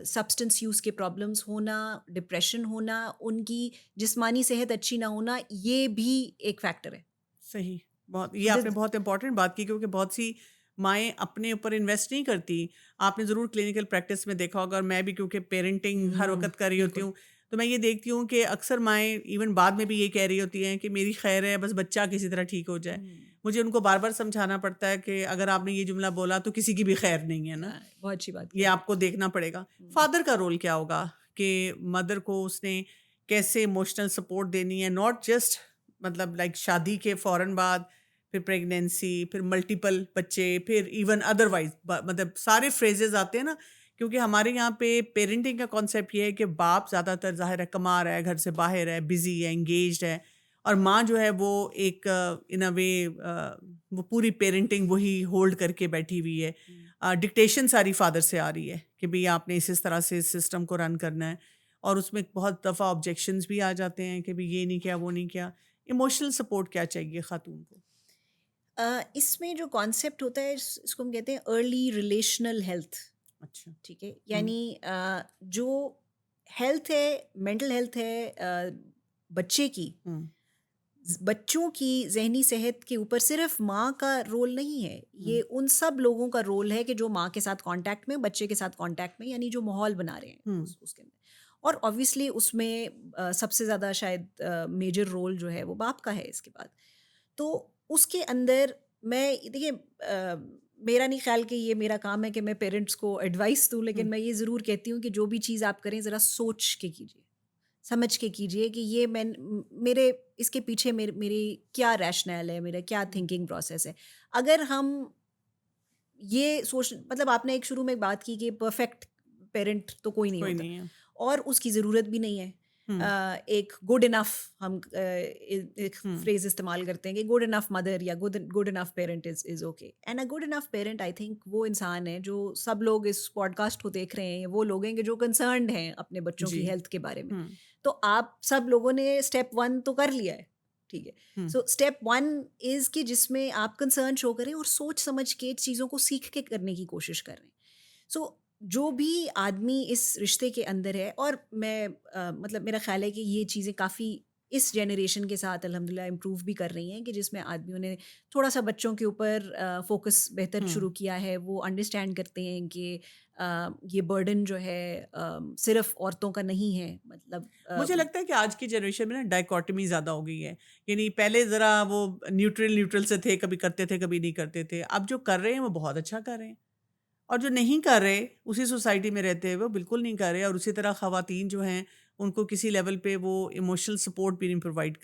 सब्सटेंस यूज़ के प्रॉब्लम्स होना, डिप्रेशन होना, उनकी जिस्मानी सेहत अच्छी ना होना, ये भी एक फैक्टर है। सही। बहुत, ये सो आपने दिस बहुत इंपॉर्टेंट बात की, क्योंकि बहुत सी माएँ अपने ऊपर इन्वेस्ट नहीं करती। आपने ज़रूर क्लिनिकल प्रैक्टिस में देखा होगा, और मैं भी क्योंकि पेरेंटिंग हर वक़्त कर रही होती बिल्कुल। हूँ, तो मैं ये देखती हूँ कि अक्सर माएँ इवन बाद में भी ये कह रही होती हैं कि मेरी खैर है, बस बच्चा किसी तरह ठीक हो जाए। मुझे उनको बार-बार समझाना पड़ता है कि अगर आपने ये जुमला बोला तो किसी की भी खैर नहीं है ना, बहुत अच्छी बात ये कही। आपको देखना पड़ेगा। हम्म, फादर का रोल क्या होगा कि मदर को उसने कैसे इमोशनल सपोर्ट देनी है, नॉट जस्ट मतलब लाइक शादी के फ़ौरन बाद, फिर प्रेगनेंसी, फिर मल्टीपल बच्चे, फिर इवन अदरवाइज मतलब सारे फ्रेजेस आते हैं ना, क्योंकि हमारे यहाँ पे पेरेंटिंग का कॉन्सेप्ट ये है कि बाप ज़्यादातर ज़ाहिर है कमा रहा है, घर से बाहर है, बिजी है, एंगेज्ड है, और माँ जो है वो एक इन अ वे वो पूरी पेरेंटिंग वही होल्ड करके बैठी हुई है। हम्म। डिक्टेशन सारी फादर से आ रही है कि भई आपने इस तरह से इस सिस्टम को रन करना है, और उसमें बहुत दफ़ा ऑब्जेक्शंस भी आ जाते हैं कि भई ये नहीं किया, वो नहीं किया। इमोशनल सपोर्ट क्या चाहिए खातून को? इसमें जो कॉन्सेप्ट होता है, इसको हम कहते हैं अर्ली रिलेशनल हेल्थ। अच्छा। ठीक है। हुँ। यानी जो हेल्थ है, मेंटल हेल्थ है बच्चे की, हुँ। बच्चों की जहनी सेहत के ऊपर सिर्फ माँ का रोल नहीं है, ये हुँ। उन सब लोगों का रोल है कि जो माँ के साथ कांटेक्ट में, बच्चे के साथ कांटेक्ट में, यानी जो माहौल बना रहे हैं हुँ। उसके अंदर। और ऑब्वियसली उसमें सबसे ज़्यादा शायद मेजर रोल जो है वो बाप का है इसके बाद। तो उसके अंदर मैं देखिए मेरा नहीं ख्याल कि ये मेरा काम है कि मैं पेरेंट्स को एडवाइस दूँ, लेकिन मैं ये ज़रूर कहती हूँ कि जो भी चीज़ आप करें ज़रा सोच के कीजिए, समझ के कीजिए कि ये मेरे इसके पीछे मेरी क्या रैशनल है, मेरा क्या थिंकिंग प्रोसेस है। अगर हम ये सोच मतलब आपने एक शुरू में एक बात की कि परफेक्ट पेरेंट तो कोई नहीं कोई होता नहीं है। और उसकी ज़रूरत भी नहीं है। हुँ, एक गुड इनफ हम एक हुँ, फ्रेज इस्तेमाल करते हैं कि गुड इनफ मदर या good good enough parent is okay. And a good enough parent I think वो इंसान है जो सब लोग इस पॉडकास्ट को देख रहे हैं, वो लोग हैं कि जो कंसर्न्ड हैं अपने बच्चों जी। की हेल्थ के बारे में। हुँ, तो आप सब लोगों ने स्टेप 1 तो कर लिया है, ठीक है। हुँ, सो स्टेप 1 इज़ कि जिसमें आप कंसर्न शो करें और सोच समझ के चीज़ों को सीख के करने की कोशिश कर रहे हैं। सो जो भी आदमी इस रिश्ते के अंदर है, और मैं मतलब मेरा ख्याल है कि ये चीज़ें काफ़ी इस जनरेशन के साथ अल्हम्दुलिल्लाह इम्प्रूव भी कर रही हैं कि जिसमें आदमियों ने थोड़ा सा बच्चों के ऊपर फोकस बेहतर हुँ। शुरू किया है। वो अंडरस्टैंड करते हैं कि ये बर्डन जो है सिर्फ औरतों का नहीं है, मतलब मुझे लगता है कि आज की जनरेशन में ना डाइकोटमी ज़्यादा हो गई है। यानी पहले ज़रा वो न्यूट्रल न्यूट्रल से थे, कभी करते थे, कभी नहीं करते थे। अब जो कर रहे हैं वो बहुत अच्छा कर रहे हैं और जो नहीं कर रहे, उसी सोसाइटी में रहते हुए वो बिल्कुल नहीं कर रहे और उसी तरह ख़वातीन जो हैं, उनको किसी लेवल पे वो इमोशनल सपोर्ट भी नहीं प्रोवाइड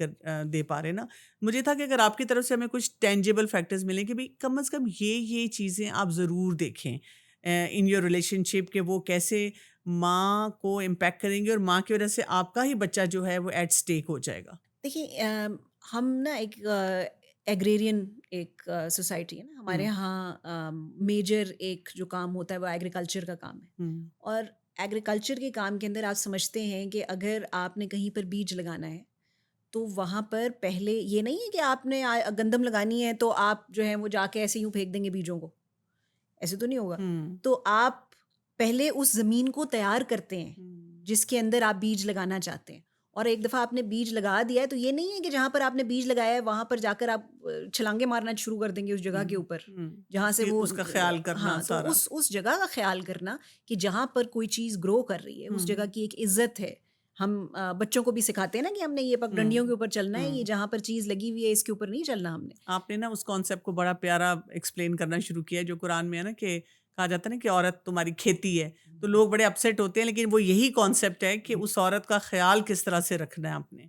दे पा रहे ना। मुझे था कि अगर आपकी तरफ से हमें कुछ टेंजिबल फैक्टर्स मिलें कि भई कम से कम ये चीज़ें आप ज़रूर देखें इन योर रिलेशनशिप कि वो कैसे माँ को इम्पैक्ट करेंगे और माँ की वज़ह से आपका ही बच्चा जो है वो एट स्टेक हो जाएगा। देखिए हम ना एक एग्रेरियन एक सोसाइटी है ना हमारे हुँ, यहाँ। मेजर एक जो काम होता है वो एग्रीकल्चर का काम है। हुँ, और एग्रीकल्चर के काम के अंदर आप समझते हैं कि अगर आपने कहीं पर बीज लगाना है तो वहाँ पर पहले ये नहीं है कि आपने गंदम लगानी है तो आप जो है वो जाके ऐसे यूं फेंक देंगे बीजों को, ऐसे तो नहीं होगा। हुँ, तो आप पहले उस ज़मीन को तैयार करते हैं, हुँ, जिसके अंदर आप बीज लगाना चाहते हैं। और एक दफ़ा आपने बीज लगा दिया है, तो ये नहीं है कि जहाँ पर आपने बीज लगाया है, वहाँ पर जाकर आप छलांगे मारना शुरू कर देंगे उस जगह के हुँ, ऊपर, हुँ। जहाँ से उसकी वो उसका ख़्याल करना हाँ, तो सारा। उस जगह का ख़्याल करना कि जहाँ पर कोई चीज़ ग्रो कर रही है, उस जगह हुँ, की एक इज़्ज़त है। हम बच्चों को भी सिखाते हैं ना कि हमने ये पगडंडियों के हुँ, ऊपर चलना है, ये हुँ। जहाँ पर चीज़ लगी हुई है, इसके ऊपर नहीं चलना हमने। आपने ना उस कॉन्सेप्ट को बड़ा प्यारा एक्सप्लेन करना शुरू किया है जो कुरान में है ना कि कहा जाता है ना कि औरत तुम्हारी खेती है। तो लोग बड़े अपसेट होते हैं लेकिन वो यही कॉन्सेप्ट है कि उस औरत का ख़्याल किस तरह से रखना है आपने।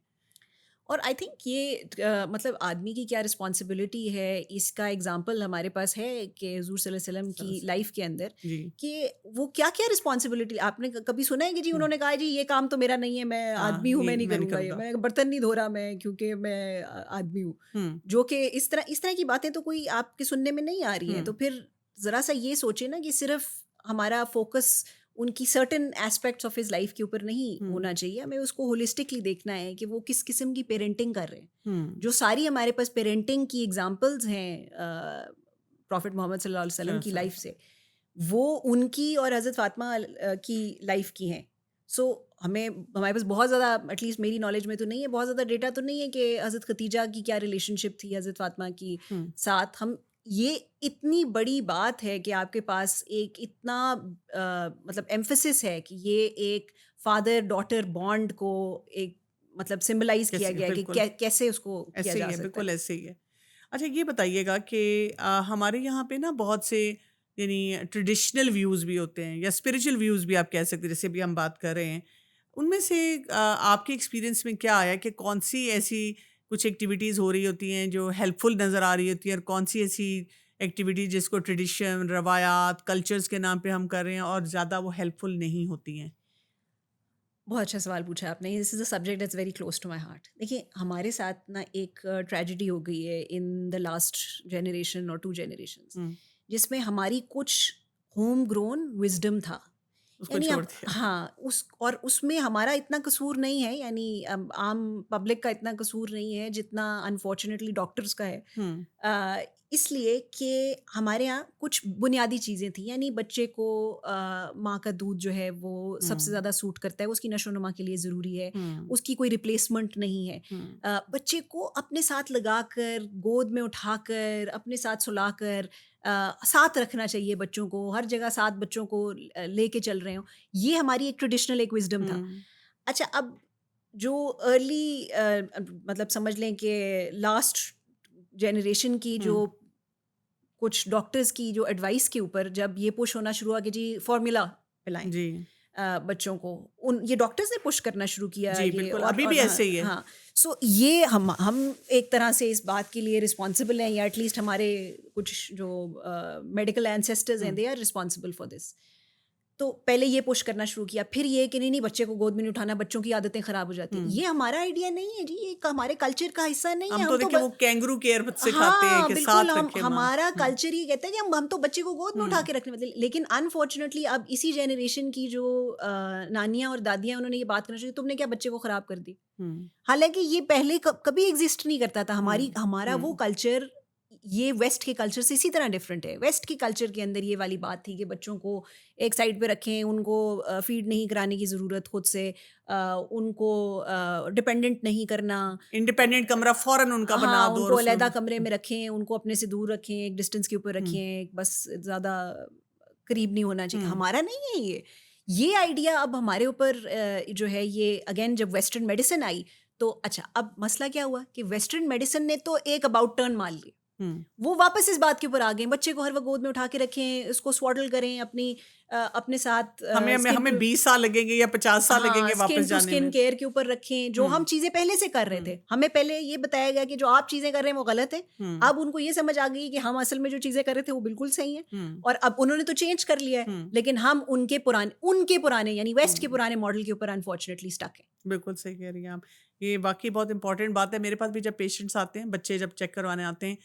और आई थिंक ये मतलब आदमी की क्या रिस्पॉन्सिबिलिटी है, इसका एग्जांपल हमारे पास है कि हुज़ूर सल्लल्लाहु अलैहि वसल्लम की सरस लाइफ के अंदर जी। कि वो क्या-क्या रिस्पॉन्सिबिलिटी आपने कभी सुना है कि जी हुँ। उन्होंने कहा जी ये काम तो मेरा नहीं है, मैं हाँ, आदमी हूँ, ये मैं नहीं मैं नहीं करूँगा ये, करूँगा। मैं बर्तन नहीं धो रहा मैं क्योंकि मैं आदमी हूँ। हुँ, जो कि इस तरह की बातें तो कोई आपके सुनने में नहीं आ रही हैं। हुँ, तो फिर ज़रा-सा ये सोचिए ना कि सिर्फ़ हमारा फ़ोकस उनकी certain aspects of his life के ऊपर नहीं हुँ, होना चाहिए। हमें उसको होलिस्टिकली देखना है कि वो किस किस्म की पेरेंटिंग कर रहे हैं। हुँ। जो सारी हमारे पास पेरेंटिंग की एग्जांपल्स हैं प्रॉफिट मोहम्मद सल्लल्लाहु अलैहि वसल्लम की लाइफ सरस से, वो उनकी और हज़रत फ़ातिमा की लाइफ की हैं। सो हमें हमारे पास बहुत ज़्यादा, एटलीस्ट मेरी नॉलेज में तो नहीं है, बहुत ज़्यादा डेटा तो नहीं है कि हज़रत खदीजा की क्या रिलेशनशिप थी हज़रत फ़ातिमा की हुँ, साथ। हम ये इतनी बड़ी बात है कि आपके पास एक इतना मतलब एम्फसिस है कि ये एक फादर डॉटर बॉन्ड को एक मतलब सिंबलाइज़ किया कैसे गया है कि बिल्कुल, कैसे उसको किया ऐसे ही जा है, सकता है। बिल्कुल ऐसे ही है। अच्छा ये बताइएगा कि हमारे यहाँ पे ना बहुत से यानी ट्रेडिशनल व्यूज़ भी होते हैं या स्पिरिचुअल व्यूज़ भी आप कह सकते हैं जैसे भी हम बात कर रहे हैं। उनमें से आपके एक्सपीरियंस में क्या आया कि कौन-सी ऐसी कुछ एक्टिविटीज़ हो रही होती हैं जो हेल्पफुल नज़र आ रही होती हैं और कौन-सी ऐसी एक्टिविटी जिसको ट्रेडिशन, रवायात, कल्चर्स के नाम पे हम कर रहे हैं और ज़्यादा वो हेल्पफुल नहीं होती हैं? बहुत अच्छा सवाल पूछा आपने। This is a subject that's very close to my heart. देखिए, हमारे साथ ना एक ट्रेजेडी हो गई है इन द लास्ट जनरेशन और 2 जनरेशंस, हुँ, जिसमें हमारी कुछ होम ग्रोन विज़डम था। उसको यानी छोड़ अब दिया। हाँ, और उसमें हमारा इतना कसूर नहीं है, यानी आम पब्लिक का इतना कसूर नहीं है जितना अनफॉर्च्युनेटली डॉक्टर्स का है। हुँ, अ, इसलिए कि हमारे यहाँ कुछ बुनियादी चीज़ें थी, यानी बच्चे को माँ का दूध जो है वो सबसे हुँ, ज़्यादा सूट करता है, उसकी नशो-नुमा के लिए ज़रूरी है, हुँ, उसकी कोई रिप्लेसमेंट नहीं है। हुँ, बच्चे को अपने साथ लगाकर, गोद में उठाकर, अपने साथ सुलाकर साथ रखना चाहिए बच्चों को, हर जगह साथ बच्चों को लेके चल रहे हों। ये हमारी एक ट्रेडिशनल एक विज़डम था। हुँ, अच्छा, अब जो अर्ली मतलब समझ लें कि लास्ट जनरेशन की जो हुँ, कुछ डॉक्टर्स की जो एडवाइस के ऊपर जब ये पुश होना शुरू हुआ कि जी फॉर्मूला पिलाएं जी बच्चों को, उन ये डॉक्टर्स ने पुश करना शुरू किया जी ये, बिल्कुल, अभी और भी हाँ ऐसे ही है। हाँ। सो ये हम एक तरह से इस बात के लिए रिस्पॉन्सिबल हैं, या एटलीस्ट हमारे कुछ जो मेडिकल एंसेस्टर्स हैं, hmm, they are responsible for this. तो पहले ये पुश करना शुरू किया, फिर ये कि नहीं नहीं बच्चे को गोद में नहीं उठाना, बच्चों की आदतें खराब हो जाती हैं। हम्म। ये हमारा आइडिया नहीं है जी, ये हमारे कल्चर का हिस्सा नहीं है। हम तो हम तो देखिए वो कैंगरू केयर सिखाते हैं हाँ कि बिल्कुल, साथ हम रखे माँ। हमारा कल्चर ये कहता है कि हम तो बच्चे को गोद में उठा हम्म के रखने, मतलब। लेकिन अनफॉर्चुनेटली अब इसी जनरेशन की जो नानियां और दादियां, उन्होंने ये बात करना चाहिए, तुमने क्या बच्चे को खराब कर दी। हम्म हालांकि ये पहले कभी एग्जिस्ट नहीं करता था। हमारा वो हम्म कल्चर ये वेस्ट के कल्चर से इसी तरह डिफरेंट है। वेस्ट के कल्चर के अंदर ये वाली बात थी कि बच्चों को एक साइड पे रखें, उनको फीड नहीं कराने की ज़रूरत खुद से, उनको डिपेंडेंट नहीं करना, इंडिपेंडेंट कमरा फौरन उनका बना हाँ दो और उनको उसमें अलहदा कमरे में रखें, उनको अपने से दूर रखें, एक डिस्टेंस के ऊपर हम्म रखें, बस ज़्यादा करीब नहीं होना चाहिए। हम्म हमारा नहीं है ये आइडिया अब हमारे ऊपर जो है ये अगेन जब वेस्टर्न मेडिसिन आई, तो अच्छा अब मसला क्या हुआ कि वेस्टर्न मेडिसिन ने तो एक अबाउट टर्न मार लिया। हम्म वो वापस इस बात के ऊपर आ गए, बच्चे को हर वक्त गोद में उठा के रखें, उसको स्वाडल करें, अपने साथ हमें हमें स्किन हमें 20 साल लगेंगे या 50 साल हाँ लगेंगे वापस स्किन टू जाने स्किन में। केयर के ऊपर रखें, जो हम चीजें पहले से कर रहे हम्म थे। हमें पहले ये बताया गया कि जो आप चीजें कर रहे हैं वो गलत है। हम्म अब उनको ये समझ आ गई कि हम असल में जो चीजें कर रहे थे वो बिल्कुल सही है, हम्म और अब उन्होंने तो चेंज कर लिया है, हम्म लेकिन हम उनके पुराने यानी वेस्ट के हम्म पुराने मॉडल के ऊपर अनफॉर्चुनेटली स्टक है। बिल्कुल सही कह रही हैं आप। ये वाकई बहुत इंपॉर्टेंट बात है। मेरे पास भी जब पेशेंट्स आते हैं, बच्चे जब चेक करवाने आते हैं,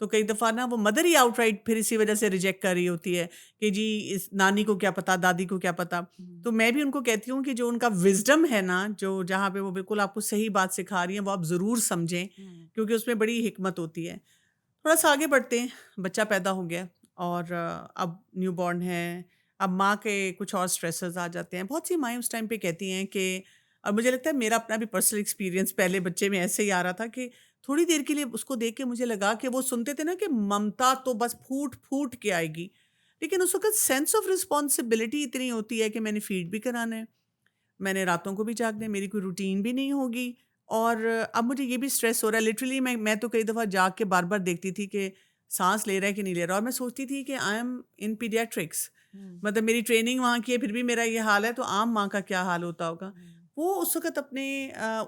तो कई दफ़ा ना वो मदर ही आउटराइट फिर इसी वजह से रिजेक्ट कर रही होती है कि जी इस नानी को क्या पता, दादी को क्या पता। तो मैं भी उनको कहती हूँ कि जो उनका विजडम है ना, जो जहाँ पे वो बिल्कुल आपको सही बात सिखा रही हैं, वो आप ज़रूर समझें, क्योंकि उसमें बड़ी हिकमत होती है। थोड़ा सा आगे बढ़ते हैं। बच्चा पैदा हो गया और अब न्यूबॉर्न है। अब माँ के कुछ और स्ट्रेसेस आ जाते हैं। बहुत सी माएँ उस टाइम पे कहती हैं कि, और मुझे लगता है मेरा अपना भी पर्सनल एक्सपीरियंस पहले बच्चे में ऐसे ही आ रहा था कि थोड़ी देर के लिए उसको देख के मुझे लगा कि वो सुनते थे ना कि ममता तो बस फूट फूट के आएगी, लेकिन उस वक्त सेंस ऑफ रिस्पॉन्सिबिलिटी इतनी होती है कि मैंने फीड भी कराना है, मैंने रातों को भी जागना है, मेरी कोई रूटीन भी नहीं होगी। और अब मुझे ये भी स्ट्रेस हो रहा है। लिटरली मैं तो कई दफ़ा जाग के बार बार देखती थी कि सांस ले रहा है कि नहीं ले रहा, और मैं सोचती थी कि आई एम इन पीडियाट्रिक्स, मतलब मेरी ट्रेनिंग वहाँ की है, फिर भी मेरा ये हाल है, तो आम माँ का क्या हाल होता होगा। वो उस वक्त अपने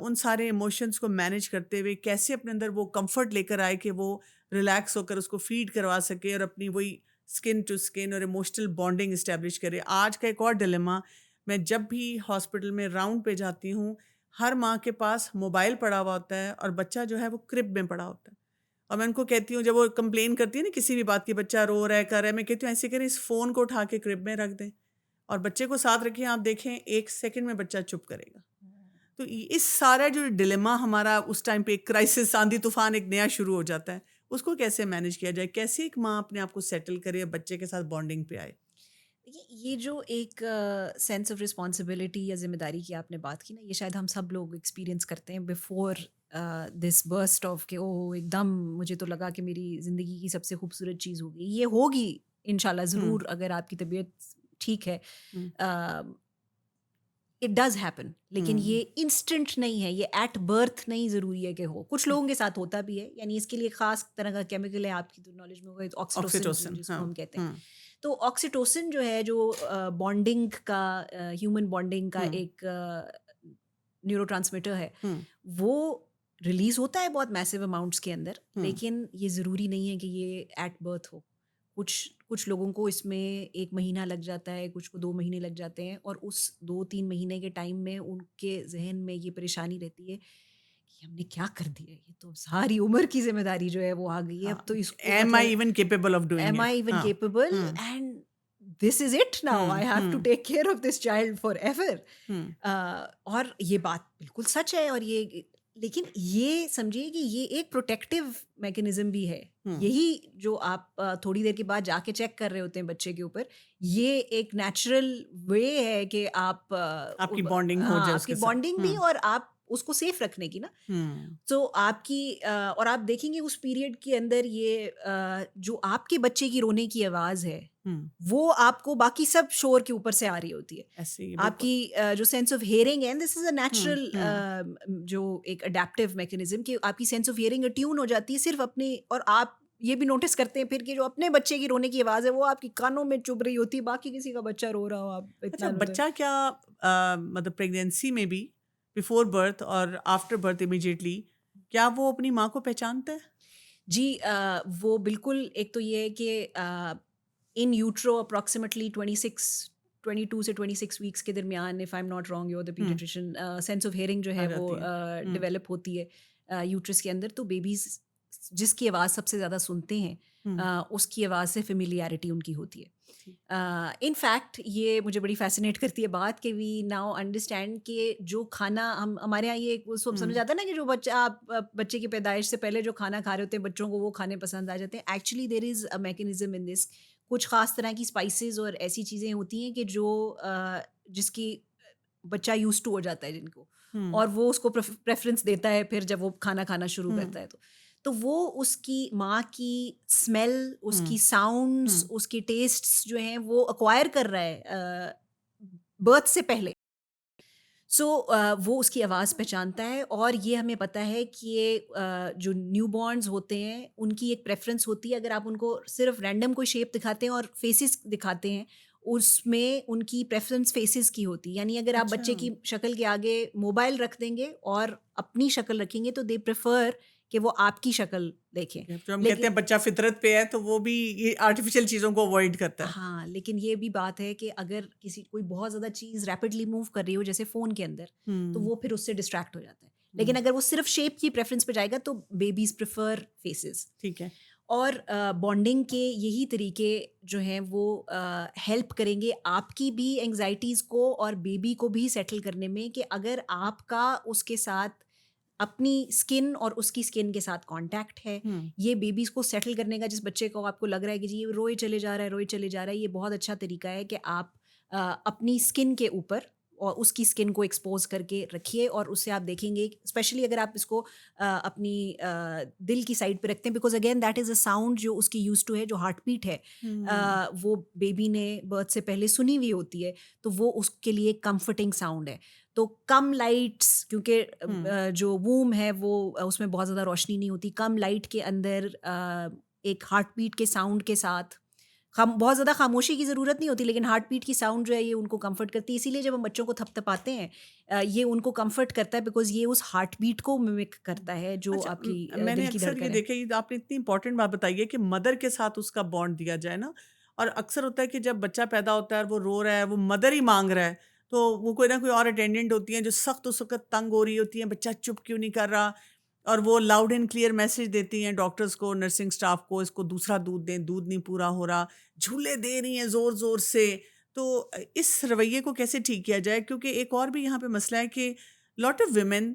उन सारे इमोशंस को मैनेज करते हुए कैसे अपने अंदर वो कंफर्ट लेकर आए कि वो रिलैक्स होकर उसको फीड करवा सके और अपनी वही स्किन टू स्किन और इमोशनल बॉन्डिंग इस्टेब्लिश करे। आज का एक और डिलेमा, मैं जब भी हॉस्पिटल में राउंड पे जाती हूँ, हर माँ के पास मोबाइल पड़ा हुआ होता है और बच्चा जो है वो क्रिब में पड़ा होता है। और मैं उनको कहती हूँ, जब वो कंप्लेन करती है ना किसी भी बात की, बच्चा रो रहा है कर रहा है, मैं कहती हूँ ऐसे करें, इस फ़ोन को उठा के क्रिब में रख दें और बच्चे को साथ रखें, आप देखें 1 सेकंड में बच्चा चुप करेगा। तो इस सारा जो डिलेमा हमारा उस टाइम पे, एक क्राइसिस, आंधी तूफान एक नया शुरू हो जाता है, उसको कैसे मैनेज किया जाए, कैसे एक माँ अपने आप को सेटल करे, बच्चे के साथ बॉन्डिंग पे आए। ये जो एक सेंस ऑफ रिस्पॉन्सिबिलिटी या जिम्मेदारी की आपने बात की ना, ये शायद हम सब लोग एक्सपीरियंस करते हैं बिफोर दिस बर्स्ट ऑफ के ओह एकदम मुझे तो लगा कि मेरी ज़िंदगी की सबसे खूबसूरत चीज़ होगी। ये होगी इंशाल्लाह हम्म ज़रूर, अगर आपकी तबीयत ठीक है। हम्म इट डज़ हैपन, लेकिन ये हम्म इंस्टेंट नहीं है, ये एट बर्थ नहीं ज़रूरी है कि हो। कुछ लोगों के साथ होता भी है, यानी इसके लिए ख़ास तरह का केमिकल है, आपकी तो नॉलेज में होगा, ऑक्सीटोसिन ऑक्सीटोसिन, हाँ। जिसको हम कहते हैं। हम्म तो ऑक्सीटोसिन जो है, जो बॉन्डिंग का, ह्यूमन बॉन्डिंग का हम्म एक न्यूरोट्रांसमीटर है, हम्म वो रिलीज होता है बहुत मैसिव अमाउंट्स के अंदर, हम्म लेकिन ये ज़रूरी नहीं है कि ये एट बर्थ हो। कुछ कुछ लोगों को इसमें 1 महीना लग जाता है, कुछ को 2 महीने लग जाते हैं, और उस 2-3 महीने के टाइम में उनके जहन में ये परेशानी रहती है कि हमने क्या कर दिया, ये तो सारी उम्र की जिम्मेदारी जो है वो आ गई है, अब तो इसको एम आई मतलब even capable of doing am I it, even हाँ। capable, hmm and this is it now, I have to hmm take care of this child forever। हम्म और ये बात बिल्कुल सच है, और ये, लेकिन ये समझिए कि ये एक प्रोटेक्टिव मैकेनिज्म भी है। हम्म यही जो आप थोड़ी देर के बाद जाके चेक कर रहे होते हैं बच्चे के ऊपर, ये एक नेचुरल वे है कि आप आपकी बॉन्डिंग हो हाँ जाए आपकी उसके साथ। बॉन्डिंग भी, और आप उसको सेफ रखने की ना। हम्म तो आपकी और आप देखेंगे उस पीरियड के अंदर ये जो आपके बच्चे की रोने की आवाज़ है, वो आपको बाकी सब शोर के ऊपर से आ रही होती है। ऐसे ही बिल्कुल। आपकी जो सेंस ऑफ हियरिंग है, दिस इज अ नेचुरल हम्म जो एक अडेप्टिव मैकेनिज्म, कि आपकी सेंस ऑफ हियरिंग ट्यून हो जाती है सिर्फ अपने, और आप ये भी नोटिस करते हैं फिर कि जो अपने बच्चे की रोने की आवाज़ है वो आपकी कानों में चुभ रही होती है, बाकी किसी का बच्चा रो रहा हो आप अच्छा, इतना मतलब। बच्चा क्या मतलब प्रेगनेंसी में भी, बिफोर बर्थ और आफ्टर बर्थ इमीडिएटली, क्या वो अपनी माँ को पहचानता है? जी वो बिल्कुल, एक तो ये है कि इन यूट्रो अप्रॉक्सिमेटली 22 से 26 वीक्स के दरमियान, if I am not wrong, you the hmm, paediatrician, sense of hearing जो आ है वो जाती है। हुँ, डेवलप होती है यूट्रस के अंदर। तो बेबीज़ जिसकी आवाज़ सबसे ज़्यादा सुनते हैं हुँ, उसकी आवाज़ से फेमिलियरिटी उनकी होती है। ठीक। इन फैक्ट ये मुझे बड़ी फ़ैसिनेट करती है बात कि वी नाउ अंडरस्टैंड कि जो खाना हम हमारे यहाँ ये वो सब समझ हुँ, आता है ना कि जो बच्चा आप बच्चे की पैदाइश से पहले जो खाना खा रहे होते हैं बच्चों को वो खाने पसंद आ जाते हैं। Actually there is a mechanism in this. कुछ ख़ास तरह की स्पाइसेस और ऐसी चीज़ें होती हैं कि जो जिसकी बच्चा यूज़्ड टू हो जाता है जिनको, हुँ, और वो उसको प्रेफ़रेंस देता है फिर जब वो खाना खाना शुरू हुँ, करता है तो। तो वो उसकी माँ की स्मेल, हुँ, उसकी साउंड्स, हुँ, उसकी टेस्ट्स जो हैं वो एक्वायर कर रहा है बर्थ से पहले। सो वो उसकी आवाज़ पहचानता है, और ये हमें पता है कि ये जो न्यूबॉर्न्स होते हैं उनकी एक प्रेफ़रेंस होती है। अगर आप उनको सिर्फ़ रैंडम कोई शेप दिखाते हैं और फेसेस दिखाते हैं, उसमें उनकी प्रेफ़रेंस फेसेस की होती है। यानी अगर आप अच्छा। बच्चे की शक्ल के आगे मोबाइल रख देंगे और अपनी शक्ल रखेंगे तो दे प्रेफ़र कि वो आपकी शक्ल देखें। जो हम कहते लेकिन हैं बच्चा फितरत पे है, तो वो भी ये आर्टिफ़िशियल चीज़ों को अवॉइड करता है। हाँ, लेकिन ये भी बात है कि अगर किसी कोई बहुत ज़्यादा चीज़ रैपिडली मूव कर रही हो जैसे फ़ोन के अंदर, तो हुँ, वो फिर उससे डिस्ट्रैक्ट हो जाता है। लेकिन हुँ, अगर वो सिर्फ़ शेप की प्रेफ़रेंस पे जाएगा तो बेबीज़ प्रेफ़र फेसेस। ठीक है। और बॉन्डिंग के यही तरीके जो हैं वो हेल्प करेंगे आपकी भी एंग्ज़ायटीज़ को और बेबी को भी सेटल करने में, कि अगर आपका उसके साथ अपनी स्किन और उसकी स्किन के साथ कांटेक्ट है, हुँ, ये बेबीज़ को सेटल करने का, जिस बच्चे को आपको लग रहा है कि जी ये रोए चले जा रहा है, रोए चले जा रहा है, ये बहुत अच्छा तरीका है कि आप अपनी स्किन के ऊपर और उसकी स्किन को एक्सपोज़ करके रखिए, और उससे आप देखेंगे, स्पेशली अगर आप इसको अपनी दिल की साइड पे रखते हैं, because again that is a sound जो उसकी यूज़्ड टू है, जो हार्ट बीट है हुँ, वो बेबी ने बर्थ से पहले सुनी हुई होती है, तो वो उसके लिए कम्फर्टिंग साउंड है। तो कम लाइट्स, क्योंकि हुँ, जो वूम है वो उसमें बहुत ज़्यादा रोशनी नहीं होती, कम लाइट के अंदर एक हार्ट बीट के साउंड के साथ, बहुत ज़्यादा खामोशी की ज़रूरत नहीं होती, लेकिन हार्ट बीट की साउंड जो है ये उनको कंफर्ट करती है। इसीलिए जब हम बच्चों को थपथपाते हैं ये उनको कंफर्ट करता है, बिकॉज़ ये उस हार्ट बीट को मिमिक हुँ। करता है जो अच्छा, आपकी मैंने दिल की अक्सर ये धड़कन है। देखा, ये आपने इतनी इम्पोर्टेंट बात बताई है कि मदर के साथ उसका बॉन्ड दिया जाए ना, और अक्सर होता है कि जब बच्चा पैदा होता है और वो रो रहा है, वो मदर ही माँग रहा है, तो वो कोई ना कोई और अटेंडेंट होती हैं जो सख्त उस वक़्त तंग हो रही होती हैं, बच्चा चुप क्यों नहीं कर रहा, और वो लाउड एंड क्लियर मैसेज देती हैं डॉक्टर्स को, नर्सिंग स्टाफ को, इसको दूसरा दूध दें, दूध नहीं पूरा हो रहा, झूले दे रही हैं ज़ोर-ज़ोर से। तो इस रवैये को कैसे ठीक किया जाए? क्योंकि एक और भी यहाँ पे मसला है कि lot of women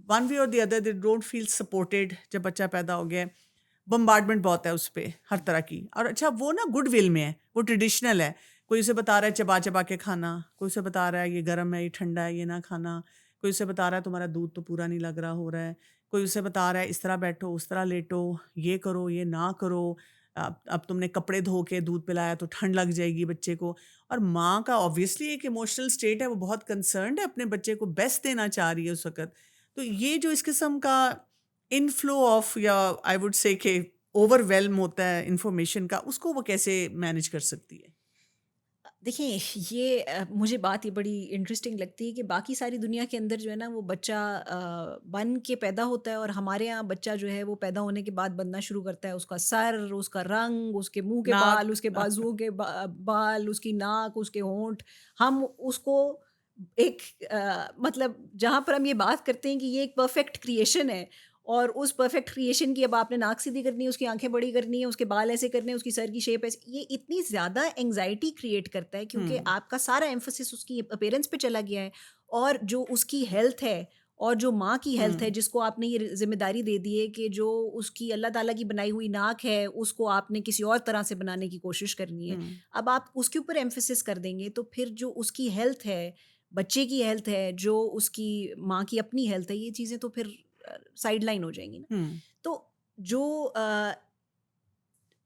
one way और the other they don't feel supported जब बच्चा पैदा हो गया है। बम्बार्डमेंट बहुत है उस पे हर तरह की, और अच्छा वो ना गुड विल में है, वो ट्रेडिशनल है। कोई उसे बता रहा है चबा चबा के खाना, कोई उसे बता रहा है ये गर्म है, ये ठंडा है, ये ना खाना, कोई उसे बता रहा है तुम्हारा दूध तो पूरा नहीं लग रहा हो रहा है, कोई उसे बता रहा है इस तरह बैठो, उस तरह लेटो, ये करो, ये ना करो, अब तुमने कपड़े धो के दूध पिलाया तो ठंड लग जाएगी बच्चे को। और माँ का ऑब्वियसली एक इमोशनल स्टेट है, वो बहुत कंसर्न्ड है, अपने बच्चे को बेस्ट देना चाह रही है उस वक़्त। तो ये जो इस किस्म का इनफ्लो ऑफ, या आई वुड से कि ओवरवेल्म होता है इन्फॉर्मेशन का, उसको वो कैसे मैनेज कर सकती है? देखिए, ये मुझे बात ये बड़ी इंटरेस्टिंग लगती है कि बाकी सारी दुनिया के अंदर जो है ना वो बच्चा बन के पैदा होता है, और हमारे यहाँ बच्चा जो है वो पैदा होने के बाद बनना शुरू करता है। उसका सर, उसका रंग, उसके मुंह के नाक। बाल, उसके बाजुओं के बाल, उसकी नाक, उसके होंठ, हम उसको एक मतलब जहाँ पर हम ये बात करते हैं कि ये एक परफेक्ट क्रिएशन है, और उस परफेक्ट क्रिएशन की अब आपने नाक सीधी करनी है, उसकी आँखें बड़ी करनी है, उसके बाल ऐसे करने हैं, उसकी सर की शेप ऐसे, ये इतनी ज़्यादा एंग्ज़ायटी क्रिएट करता है क्योंकि हुँ, आपका सारा एम्फसिस उसकी अपीयरेंस पे चला गया है, और जो उसकी हेल्थ है और जो माँ की हेल्थ है हुँ, जिसको आपने ये ज़िम्मेदारी दे दी है कि जो उसकी अल्लाह ताला की बनाई हुई नाक है, उसको आपने किसी और तरह से बनाने की कोशिश करनी है। हुँ, अब आप उसके ऊपर एम्फसिस कर देंगे तो फिर जो उसकी हेल्थ है, बच्चे की हेल्थ है, जो उसकी माँ की अपनी हेल्थ है, ये चीज़ें तो फिर साइडलाइन हो जाएँगी ना। हुँ, तो जो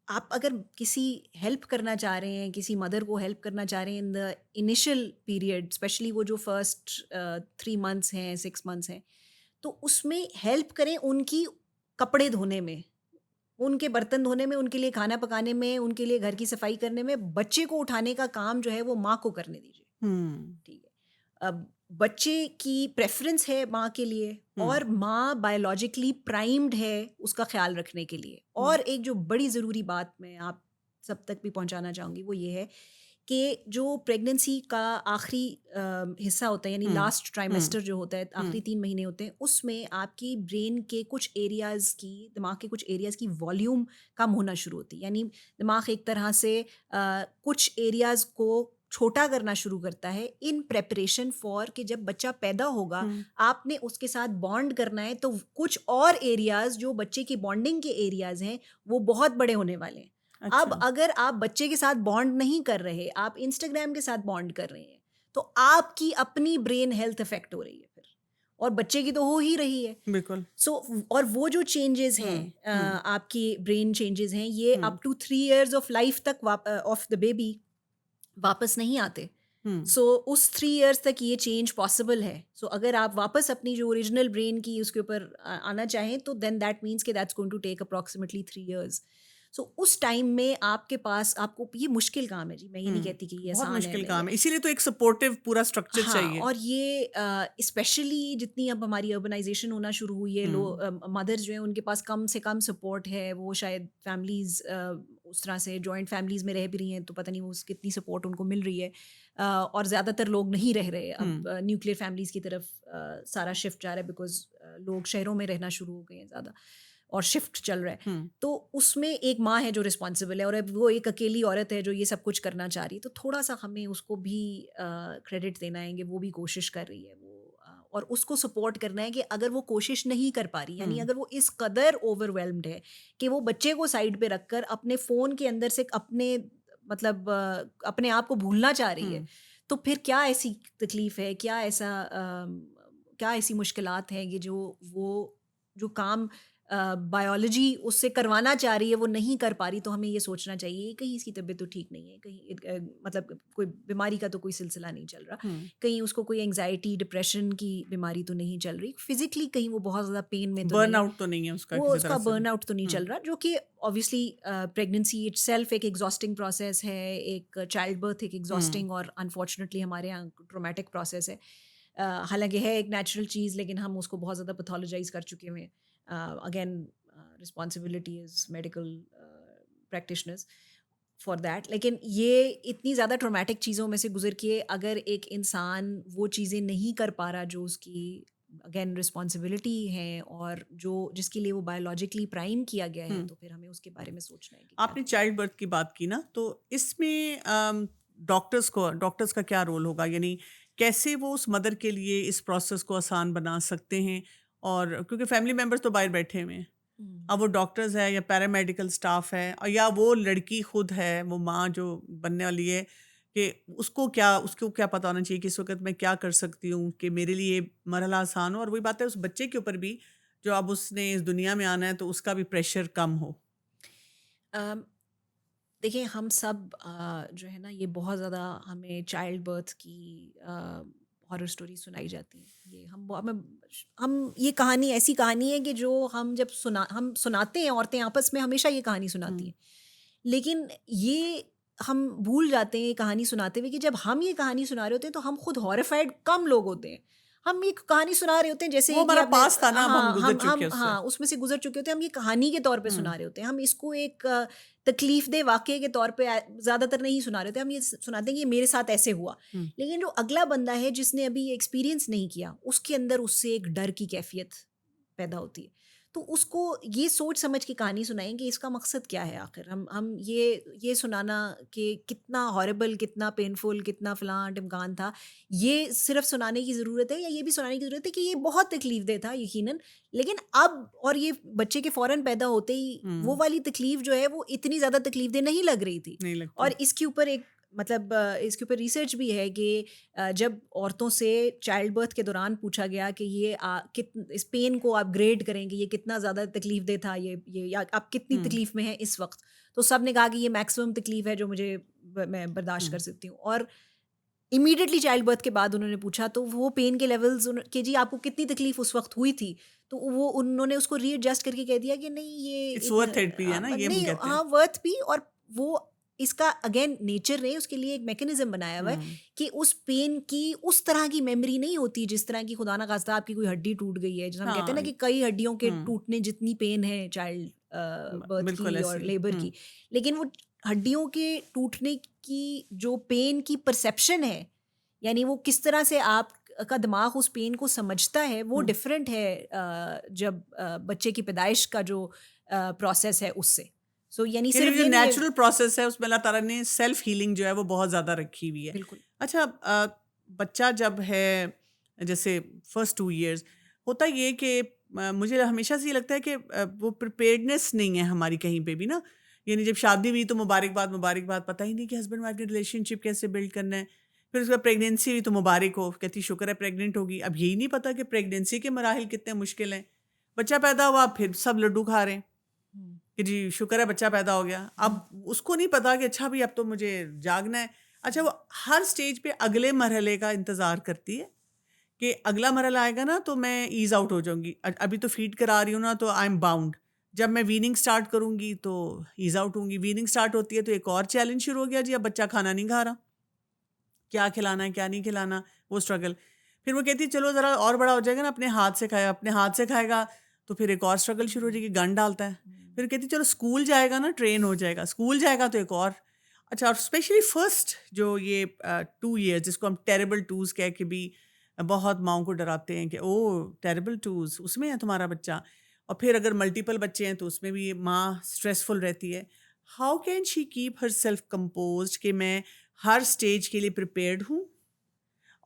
आप अगर किसी हेल्प करना चाह रहे हैं, किसी मदर को हेल्प करना चाह रहे हैं in the initial period, specially वो जो फर्स्ट 3 मंथ्स हैं, 6 मंथ्स हैं, तो उसमें हेल्प करें उनकी कपड़े धोने में। उनके बर्तन धोने में, उनके लिए खाना पकाने में, उनके लिए घर की सफाई करने में, बच्चे को उठाने का काम जो है वो माँ को करने दीजिए। हुँ, ठीक है। अब बच्चे की प्रेफ़रेंस है माँ के लिए हुँ, और माँ बायोलॉजिकली प्राइम्ड है उसका ख़्याल रखने के लिए। हुँ, और एक जो बड़ी ज़रूरी बात मैं आप सब तक भी पहुँचाना चाहूँगी वो ये है कि जो प्रेगनेंसी का आखिरी हिस्सा होता है, यानी हुँ, लास्ट हुँ, ट्राइमेस्टर जो होता है, आखिरी हुँ, 3 महीने होते हैं, उसमें आपकी ब्रेन के कुछ एरियाज़ की, दिमाग के कुछ एरियाज़ की वॉल्यूम कम होना शुरू होती है। यानी दिमाग एक तरह से कुछ एरियाज़ को छोटा करना शुरू करता है इन प्रेपरेशन फॉर कि जब बच्चा पैदा होगा, हुँ, आपने उसके साथ बॉन्ड करना है, तो कुछ और एरियाज़ जो बच्चे की बॉन्डिंग के एरियाज़ हैं, वो बहुत बड़े होने वाले हैं। अब अच्छा, अगर आप बच्चे के साथ बॉन्ड नहीं कर रहे, आप इंस्टाग्राम के साथ बॉन्ड कर रहे हैं, तो आपकी अपनी ब्रेन हेल्थ इफेक्ट हो रही है फिर, और बच्चे की तो हो ही रही है। बिल्कुल। सो और वो जो चेंजेस हैं, हुँ, हुँ, आपकी ब्रेन चेंजेस हैं, ये hmm, up to 3 years of life तक ऑफ द बेबी वापस नहीं आते। हुँ, सो उस 3 इयर्स तक ये चेंज पॉसिबल है। सो अगर आप वापस अपनी जो ओरिजिनल ब्रेन की उसके ऊपर आना चाहें, तो देन दैट मीन्स कि that's going to take approximately 3 years. So उस टाइम में आपके पास, आपको ये मुश्किल काम है जी, मैं ये नहीं हुँ, कहती कि ये बहुत आसान है। मुश्किल मैं काम है, इसीलिए तो एक सपोर्टिव पूरा स्ट्रक्चर हाँ, चाहिए। और ये स्पेशली जितनी अब हमारी अर्बनाइजेशन होना शुरू हुई है, हुँ, मदर्स जो हैं उनके पास कम से कम सपोर्ट है, वो शायद फैमिलीज़ उस तरह से जॉइंट फैमिलीज़ में रह भी रही हैं, तो पता नहीं वो कितनी सपोर्ट उनको मिल रही है। और ज़्यादातर लोग नहीं रह रहे अब, हुँ, न्यूक्लियर फैमिलीज़ की तरफ सारा शिफ्ट जा रहा है, बिकॉज़ लोग शहरों में रहना शुरू हो गए हैं ज़्यादा, और शिफ्ट चल रहा है। हुँ, तो उसमें एक माँ है जो रिस्पॉन्सिबल है, और अब वो एक अकेली औरत है जो ये सब कुछ करना चाह रही है, तो थोड़ा-सा हमें उसको भी क्रेडिट देना है कि वो भी कोशिश कर रही है, और उसको सपोर्ट करना है कि अगर वो कोशिश नहीं कर पा रही, यानी हुँ, अगर वो इस कदर ओवरवेल्म्ड है कि वो बच्चे को साइड पे रखकर अपने फ़ोन के अंदर से अपने, मतलब अपने आप को भूलना चाह रही है, हुँ, तो फिर क्या ऐसी तकलीफ़ है, क्या ऐसी मुश्किलात हैं कि वो जो काम बायोलॉजी उससे करवाना चाह रही है वो नहीं कर पा रही, तो हमें ये सोचना चाहिए कहीं इसकी तबीयत तो ठीक नहीं है, कहीं मतलब कोई बीमारी का तो कोई सिलसिला नहीं चल रहा, हुँ, कहीं उसको कोई एंग्जाइटी डिप्रेशन की बीमारी तो नहीं चल रही, फिजिकली कहीं वो बहुत ज़्यादा पेन में तो नहीं है, बर्नआउट तो नहीं है उसका वो किसी तरह उसका से भी। बर्नआउट तो नहीं हुँ, चल रहा, जो कि ऑब्वियसली प्रेगनेंसी इटसेल्फ एक एग्जॉस्टिंग प्रोसेस है, एक चाइल्ड बर्थ एक हुँ, एग्जॉस्टिंग और अनफॉर्चुनेटली हमारे यहाँ ट्रोमेटिक प्रोसेस है। हालांकि है एक नेचुरल चीज़, लेकिन हम उसको बहुत ज़्यादा पैथोलॉजाइज कर चुके हुए हैं। Again, responsibility is medical practitioners for that, लेकिन ये इतनी ज़्यादा ट्रॉमेटिक चीज़ों में से गुजर के अगर एक इंसान वो चीज़ें नहीं कर पा रहा जो उसकी अगेन रिस्पॉन्सिबिलिटी है, और जो जिसके लिए वो बायोलॉजिकली प्राइम किया गया है, हुँ। तो फिर हमें उसके बारे में सोचना है कि क्या आपने करना चाइल्ड बर्थ की बात की ना, तो इसमें डॉक्टर्स का क्या रोल होगा? यानी कैसे वो उस मदर के लिए इस प्रोसेस को आसान बना सकते हैं? और क्योंकि फैमिली मेंबर्स तो बाहर बैठे हुए हैं। है। अब वो डॉक्टर्स है या पैरामेडिकल स्टाफ है और या वो लड़की खुद है, वो माँ जो बनने वाली है कि उसको क्या पता होना चाहिए कि इस वक़्त मैं क्या कर सकती हूँ कि मेरे लिए ये मरहला आसान हो, और वही बात है उस बच्चे के ऊपर भी जो अब उसने इस दुनिया में आना है तो उसका भी प्रेशर कम हो। अम, देखिए, हम सब जो है ना, ये बहुत ज़्यादा हमें चाइल्ड बर्थ की हॉरर स्टोरी सुनाई जाती हैं। ये हम ये कहानी ऐसी कहानी है कि जो हम सुनाते हैं, औरतें आपस में हमेशा ये कहानी सुनाती हुँ। हैं। लेकिन ये हम भूल जाते हैं ये कहानी सुनाते हुए कि जब हम ये कहानी सुना रहे होते हैं तो हम खुद हॉरिफाइड कम लोग होते हैं। हम एक कहानी सुना रहे होते हैं वो जैसे कि हमारा आपने पास था ना, अब हम हाँ, गुज़र चुके हैं उससे। हाँ, उसमें से गुज़र चुके होते हैं। हम ये कहानी के तौर पे हुँ, सुना रहे होते हैं। हम इसको एक तकलीफ़देह वाक़ये के तौर पे ज़्यादातर नहीं सुना रहे होते। हम ये सुनाते हैं कि ये मेरे साथ ऐसे हुआ। हुँ। लेकिन जो अगला बंदा है जिसने अभी ये एक्सपीरियंस नहीं किया, उसके अंदर उससे एक डर की कैफ़ियत पैदा होती है। तो उसको ये सोच समझ के कहानी सुनाएँ कि इसका मकसद क्या है आखिर? हम ये सुनाना कि कितना हॉरिबल, कितना पेनफुल, कितना फलाँ-ढिमकान था, ये सिर्फ़ सुनाने की ज़रूरत है, या ये भी सुनाने की ज़रूरत है कि ये बहुत तकलीफ़देह था यकीनन, लेकिन अब और ये बच्चे के फ़ौरन पैदा होते ही वो हुँ, वाली तकलीफ़ जो है वो इतनी ज़्यादा तकलीफ़देह नहीं लग रही थी। नहीं और लगती। इसके ऊपर एक, मतलब इसके ऊपर रिसर्च भी है कि जब औरतों से चाइल्ड बर्थ के दौरान पूछा गया कि ये इस पेन को आप ग्रेड करें कि ये कितना ज़्यादा तकलीफ़देह था, ये या आप कितनी हुँ, तकलीफ़ में हैं इस वक़्त? तो सब ने कहा कि ये मैक्सिमम तकलीफ़ है जो मैं बर्दाश्त हुँ, कर सकती हूँ। और इमीडिएटली चाइल्ड बर्थ के बाद उन्होंने पूछा, तो वो पेन के लेवल्स कि जी आपको कितनी तकलीफ उस वक्त हुई थी, तो वो उन्होंने उसको रीएडजस्ट करके कह दिया कि नहीं ये इट्स वर्थ इट भी है ना, ये हम नहीं, कहते हैं। हाँ वर्थ भी, और वो इसका अगेन नेचर ने उसके लिए एक मैकेनिज्म बनाया हुआ है हम्म, कि उस पेन की उस तरह की मेमोरी नहीं होती जिस तरह की खुदा ना खास्ता आपकी कोई हड्डी टूट गई है, जैसे हम कहते हैं हाँ, ना कि कई हड्डियों के हम्म, टूटने जितनी पेन है चाइल्ड बर्थ बिल्कुल की और ऐसे ही। लेबर की, लेकिन वो हड्डियों के टूटने की जो पेन की परसेप्शन है, यानी वो किस तरह से आप का दिमाग उस पेन को समझता है, वो हम्म। डिफरेंट है जब बच्चे की पैदाइश का जो प्रोसेस है उससे। सो यानी यानी सिर्फ जो ये नहीं है। नेचुरल प्रोसेस है उसमें अल्लाह ताला ने सेल्फ हीलिंग जो है वो बहुत ज़्यादा रखी हुई है। बिल्कुल। अच्छा, बच्चा जब है जैसे फर्स्ट 2 इयर्स, होता ये कि मुझे हमेशा से ये लगता है कि वो प्रिपेयर्डनेस नहीं है हमारी कहीं पे भी ना। यानी जब शादी हुई तो मुबारकबाद मुबारकबाद, पता ही नहीं कि हस्बैंड वाइफ ने रिलेशनशिप कैसे बिल्ड करना है। फिर उसके बाद प्रेगनेंसी हुई तो मुबारक हो, कहती शुक्र है प्रेग्नेंट होगी। अब यही नहीं पता कि प्रेगनेंसी के मराहिल कितने मुश्किल हैं। बच्चा पैदा हुआ, फिर सब लड्डू खा रहे हैं हम्म, कि जी शुक्र है बच्चा पैदा हो गया। अब उसको नहीं पता कि अच्छा भी अब तो मुझे जागना है। अच्छा, वो हर स्टेज पे अगले मरहले का इंतज़ार करती है कि अगला मरहला आएगा ना तो मैं ईज़ आउट हो जाऊँगी। अभी तो फ़ीड करा रही हूँ ना तो आई एम बाउंड। जब मैं वीनिंग स्टार्ट करूँगी तो ईज़ आउट होंगी। वीनिंग स्टार्ट होती है तो एक और चैलेंज शुरू हो गया जी, अब बच्चा खाना नहीं खा रहा। क्या खिलाना है, क्या नहीं खिलाना, वो स्ट्रगल। फिर वो कहती है चलो ज़रा और बड़ा हो जाएगा ना, अपने हाथ से खाएगा, अपने हाथ से खाएगा तो फिर एक और स्ट्रगल शुरू हो जाएगी, गन डालता है। फिर कहती है चलो स्कूल जाएगा ना, ट्रेन हो जाएगा, स्कूल जाएगा तो एक और। अच्छा, और स्पेशली फर्स्ट जो ये 2 ईयर्स जिसको हम टेरेबल टूज कह के भी बहुत माओं को डराते हैं कि ओह टेरेबल टूज उसमें है तुम्हारा बच्चा। और फिर अगर मल्टीपल बच्चे हैं तो उसमें भी माँ स्ट्रेसफुल रहती है। How can she keep her self compose कि मैं हर स्टेज के लिए प्रिपेयर्ड हूँ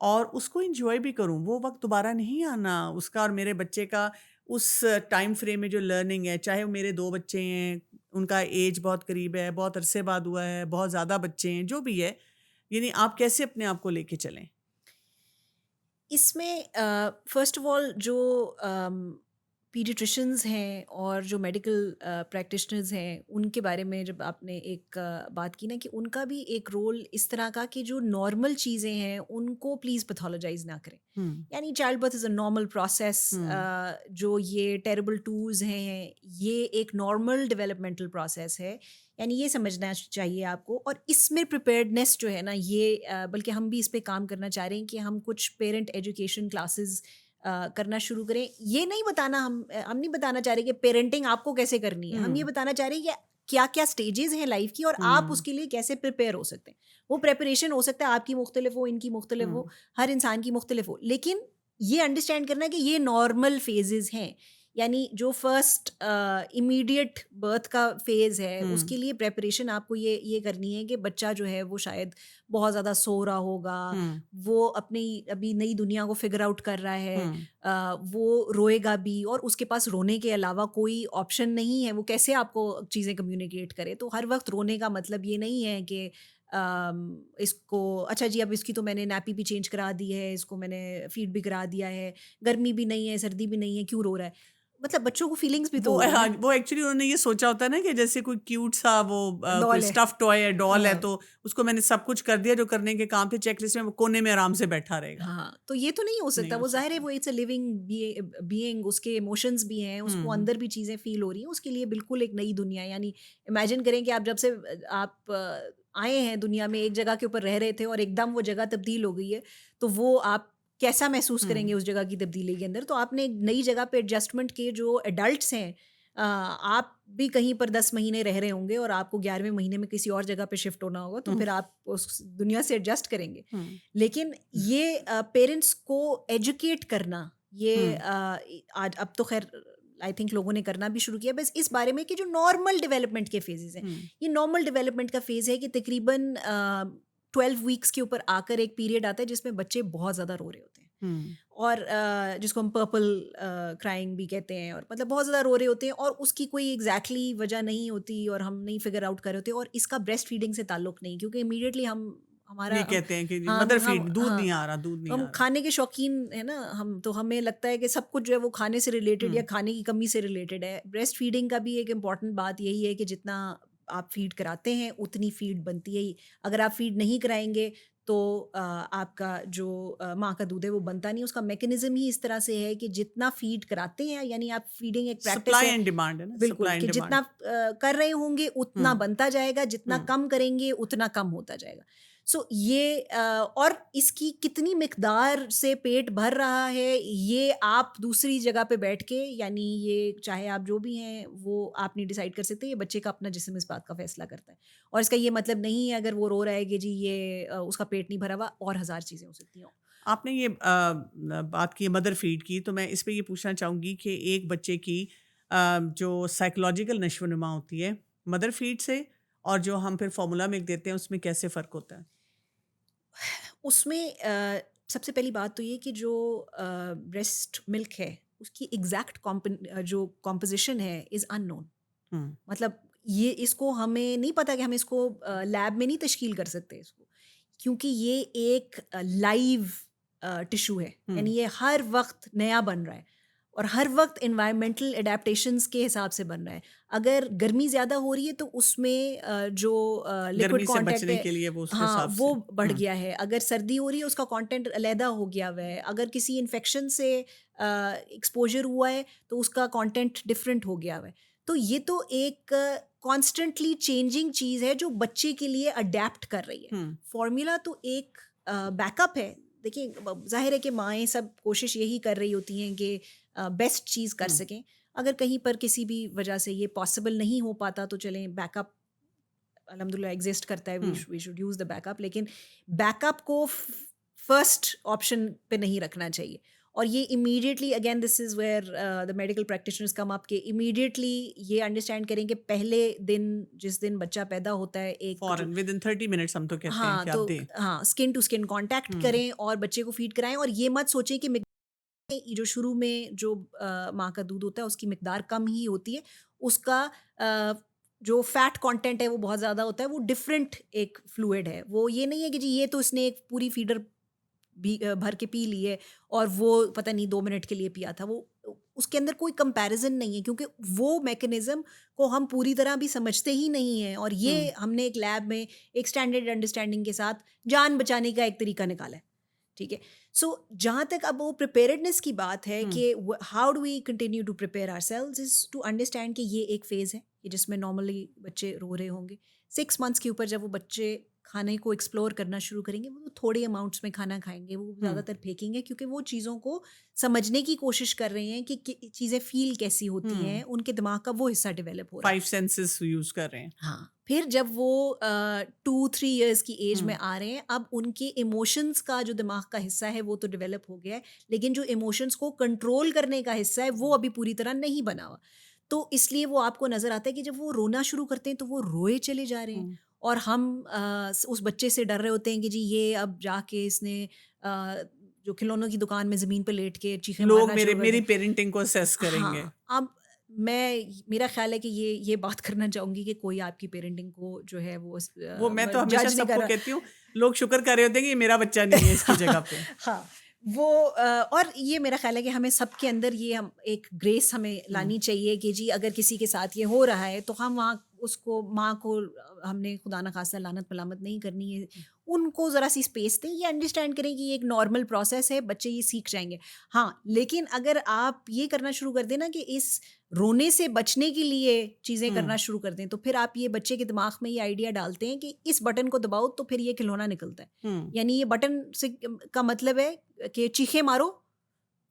और उसको एंजॉय भी करूँ। वो वक़्त दोबारा नहीं आना उसका और मेरे बच्चे का। उस टाइम फ्रेम में जो लर्निंग है, चाहे वो मेरे 2 बच्चे हैं, उनका एज बहुत करीब है, बहुत अरसे बाद हुआ है, बहुत ज़्यादा बच्चे हैं, जो भी है, यानी आप कैसे अपने आप को लेके चलें? इसमें फर्स्ट ऑफ ऑल जो पीडियाट्रिशियंस हैं और जो मेडिकल प्रैक्टिशनर्स हैं, उनके बारे में जब आपने एक बात की ना कि उनका भी एक रोल इस तरह का कि जो नॉर्मल चीज़ें हैं उनको प्लीज़ पैथोलॉजाइज ना करें। हुँ, यानी child birth is a normal process. हुँ, जो ये टेरेबल टूज हैं, ये एक नॉर्मल डेवलपमेंटल प्रोसेस है। यानी ये समझना चाहिए आपको, और इसमें प्रिपेयर्डनेस जो है ना ये बल्कि हम भी इस पे काम करना चाह रहे हैं कि हम कुछ पेरेंट एजुकेशन क्लासेस करना शुरू करें। ये नहीं बताना, हम नहीं बताना चाह रहे कि पेरेंटिंग आपको कैसे करनी है। हम ये हुँ, बताना चाह रहे हैं कि क्या-क्या स्टेजेस हैं लाइफ की और आप हुँ, उसके लिए कैसे प्रिपेयर हो सकते हैं। वो प्रिपरेशन हो सकता है आपकी मुख्तलिफ हो, इनकी मुख्तलिफ हुँ, हो, हर इंसान की मुख्तलिफ हो। लेकिन ये अंडरस्टैंड करना है कि ये नॉर्मल फेजेज़ हैं। यानी जो फर्स्ट इमीडिएट बर्थ का फेज़ है, हुँ, उसके लिए प्रिपरेशन आपको ये करनी है कि बच्चा जो है वो शायद बहुत ज़्यादा सो रहा होगा, हुँ, वो अपनी अभी नई दुनिया को फिगर आउट कर रहा है, हुँ, वो रोएगा भी और उसके पास रोने के अलावा कोई ऑप्शन नहीं है। वो कैसे आपको चीज़ें कम्युनिकेट करे। तो हर वक्त रोने का मतलब ये नहीं है कि इसको अच्छा जी अब इसकी तो मैंने नैपी भी चेंज करा दी है, इसको मैंने फीड भी करा दिया है, गर्मी भी नहीं है, सर्दी भी नहीं है, क्यों रो रहा है। मतलब बच्चों को फीलिंग्स भी तो वो होगी हाँ, ना। वो एक्चुअली उन्होंने ये सोचा होता है ना कि जैसे कोई क्यूट सा वो कोई डॉल है। स्टफ़ टॉय है, डॉल है, हाँ। तो उसको मैंने सब कुछ कर दिया जो करने के काम थे चेकलिस्ट में, वो कोने में आराम से बैठा रहेगा। हाँ, तो ये तो नहीं हो नहीं सकता। हो वो ज़ाहिर है सकता। वो इट्स अ लिविंग बीइंग, उसके इमोशंस भी हैं, उसको हुँ, अंदर भी चीज़ें फ़ील हो रही हैं, उसके लिए बिल्कुल एक नई दुनिया है। यानी इमेजिन करें कि आप जब से आप आए हैं दुनिया में, एक जगह के ऊपर रह रहे थे और एकदम वो जगह तब्दील हो गई है, तो वो आप कैसा महसूस हुँ, करेंगे उस जगह की तब्दीली के अंदर? तो आपने एक नई जगह पे एडजस्टमेंट के जो एडल्ट्स हैं, आप भी कहीं पर 10 महीने रह रहे होंगे और आपको 11वें महीने में किसी और जगह पे शिफ्ट होना होगा, तो हुँ, फिर आप उस दुनिया से एडजस्ट करेंगे। हुँ, लेकिन ये पेरेंट्स को एजुकेट करना, ये हुँ, आज अब तो खैर आई थिंक लोगों ने करना भी शुरू किया, बस इस बारे में कि जो नॉर्मल डेवलपमेंट के फेजेस हैं, हुँ, ये नॉर्मल डेवलपमेंट का फेज है कि तकरीबन 12 वीक्स के ऊपर आकर एक पीरियड आता है जिसमें बच्चे बहुत ज़्यादा रो रहे होते हैं, हुँ, और जिसको हम पर्पल क्राइंग भी कहते हैं, और मतलब बहुत ज़्यादा रो रहे होते हैं और उसकी कोई एग्जैक्टली वजह नहीं होती और हम नहीं फिगर आउट कर रहे होते, और इसका ब्रेस्ट फीडिंग से ताल्लुक नहीं, क्योंकि इमीडिएटली हम ये हमारा हम कहते हैं कि हाँ मदर हम फीड दूध हाँ नहीं आ रहा, दूध नहीं हम आ रहा। खाने के शौकीन है ना हम, तो हमें लगता है कि सब कुछ जो है वो खाने से रिलेटेड या हुँ, खाने की कमी से रिलेटेड है। ब्रेस्ट फीडिंग का भी एक इम्पॉर्टेंट बात यही है कि जितना आप फीड कराते हैं उतनी फीड बनती है ही। अगर आप फीड नहीं कराएंगे तो आपका जो माँ का दूध है वो बनता नहीं, उसका मैकेनिज्म ही इस तरह से है कि जितना फीड कराते हैं, यानी आप फीडिंग एक प्रैक्टिस सप्लाई है, एंड डिमांड है ना, बिल्कुल, सप्लाई एंड कि जितना डिमांड। कर रहे होंगे उतना हम्म। बनता जाएगा, जितना हम्म। कम करेंगे उतना कम होता जाएगा। सो ये और इसकी कितनी मिकदार से पेट भर रहा है, ये आप दूसरी जगह पे बैठ के, यानी ये चाहे आप जो भी हैं वो आप नहीं डिसाइड कर सकते, ये बच्चे का अपना जिस्म इस बात का फैसला करता है। और इसका ये मतलब नहीं है अगर वो रो रहा है कि जी ये उसका पेट नहीं भरा हुआ, और हज़ार चीज़ें हो सकती हैं। आपने ये बात की मदर फीड की, तो मैं इस पे ये पूछना चाहूँगी कि एक बच्चे की जो साइकोलॉजिकल नशोनुमा होती है मदर फीड से, और जो हम फिर फार्मूला मिल्क देते हैं, उसमें कैसे फ़र्क होता है? उसमें सबसे पहली बात तो ये कि जो ब्रेस्ट मिल्क है उसकी एग्जैक्ट जो कॉम्पोजिशन है इज़ अननोन। हुँ। मतलब ये इसको हमें नहीं पता कि हम इसको लैब में नहीं तश्कील कर सकते इसको, क्योंकि ये एक लाइव टिश्यू है, हुँ। यानी ये हर वक्त नया बन रहा है और हर वक्त इन्वायरमेंटल एडेप्टेशंस के हिसाब से बन रहा है। अगर गर्मी ज़्यादा हो रही है तो उसमें जो लिक्विड गर्मी से कंटेंट बचने है, के लिए वो उसके हाँ, हिसाब से। वो बढ़ हुँ। गया है। अगर सर्दी हो रही है उसका कंटेंट अलहदा हो गया हुआ है। अगर किसी इन्फेक्शन से एक्सपोजर हुआ है तो उसका कंटेंट डिफरेंट हो गया हुआ है। तो ये तो एक कॉन्स्टेंटली चेंजिंग चीज़ है जो बच्चे के लिए अडेप्ट कर रही है। हुँ। फॉर्मूला तो एक बैकअप है। देखिए, ज़ाहिर है कि माएँ सब कोशिश यही कर रही होती हैं कि बेस्ट चीज़ कर हुँ। सकें। अगर कहीं पर किसी भी वजह से ये पॉसिबल नहीं हो पाता तो चलें, बैकअप अल्हम्दुलिल्लाह एग्जिस्ट करता है, hmm. We should use the backup, लेकिन बैकअप को फर्स्ट ऑप्शन पे नहीं रखना चाहिए। और ये immediately, again this is where the medical practitioners come up, के इमीडिएटली ये अंडरस्टैंड करें कि पहले दिन, जिस दिन बच्चा पैदा होता है, एक जो, फ़ौरन विदिन 30 मिनट्स हम तो कहते हैं हाँ, कि आप तो दें। हाँ, स्किन टू स्किन कांटेक्ट हुँ। करें और बच्चे को फीड कराएं, और ये मत सोचें कि ये जो शुरू में जो माँ का दूध होता है उसकी मिकदार कम ही होती है, उसका जो फैट कंटेंट है वो बहुत ज़्यादा होता है, वो डिफरेंट एक फ्लूइड है। वो ये नहीं है कि जी ये तो इसने एक पूरी फीडर भी भर के पी ली है और वो पता नहीं 2 मिनट के लिए पिया था। वो उसके अंदर कोई कंपैरिज़न नहीं है, क्योंकि वो मैकेनिज़्म को हम पूरी तरह भी समझते ही नहीं हैं, और ये हुँ। हमने एक लैब में एक स्टैंडर्ड अंडरस्टैंडिंग के साथ जान बचाने का एक तरीका निकाला है। ठीक है? सो जहाँ तक अब वो प्रिपेयर्डनेस की बात है हुँ। कि how do we continue to prepare ourselves, is to understand कि ये एक फ़ेज़ है कि जिसमें नॉर्मली बच्चे रो रहे होंगे। 6 मंथ्स के ऊपर जब वो बच्चे खाने को एक्सप्लोर करना शुरू करेंगे, वो थोड़े अमाउंट्स में खाना खाएँगे, वो हुँ। ज़्यादातर फेंकेंगे, क्योंकि वो चीज़ों को समझने की कोशिश कर रहे हैं कि चीज़ें फ़ील कैसी होती हैं, हुँ। उनके दिमाग का वो हिस्सा डेवलप हो रहा है। 5 सेंसेस यूज़ कर रहे हैं। हाँ, फिर जब वो 2-3 इयर्स की एज में हुँ। आ रहे हैं, अब उनके इमोशंस का जो दिमाग का हिस्सा है वो तो डेवलप हो गया है, लेकिन जो इमोशंस को कंट्रोल करने का हिस्सा है वो अभी पूरी तरह नहीं बना हुआ। तो इसलिए वो आपको नज़र आता है कि जब वो रोना शुरू करते हैं तो वो रोए चले जा रहे हैं, हुँ। और हम उस बच्चे से डर रहे होते हैं कि जी ये अब जाके इसने जो खिलौनों की दुकान में ज़मीन पे लेट के चीखें लोग मारना मेरे शुरू कर मेरी दें। पेरेंटिंग को असेस करेंगे। हाँ, अब मेरा ख़्याल है कि ये बात करना चाहूँगी कि कोई आपकी पेरेंटिंग को जो है वो वो मैं तो हमेशा जज नहीं कर सबको रहा। कहती हूँ, लोग शुक्र कर रहे होते हैं कि ये मेरा बच्चा नहीं है इसकी जगह पे। हाँ, वो और ये मेरा ख़्याल है कि हमें सबके अंदर ये हम एक ग्रेस हमें हुँ। लानी चाहिए कि जी अगर किसी के साथ ये हो रहा है तो हम वहाँ उसको, माँ को हमने खुदा ना ख़ास्ता लानत मलामत नहीं करनी है। उनको ज़रा सी स्पेस दें, ये अंडरस्टैंड करें कि ये एक नॉर्मल प्रोसेस है, बच्चे ये सीख जाएँगे। हाँ, लेकिन अगर आप ये करना शुरू कर दें ना कि इस रोने से बचने के लिए चीज़ें करना हुँ। शुरू कर दें, तो फिर आप ये बच्चे के दिमाग में ये आइडिया डालते हैं कि इस बटन को दबाओ तो फिर ये खिलौना निकलता है। हुँ। यानी ये बटन से का मतलब है कि चीखें मारो,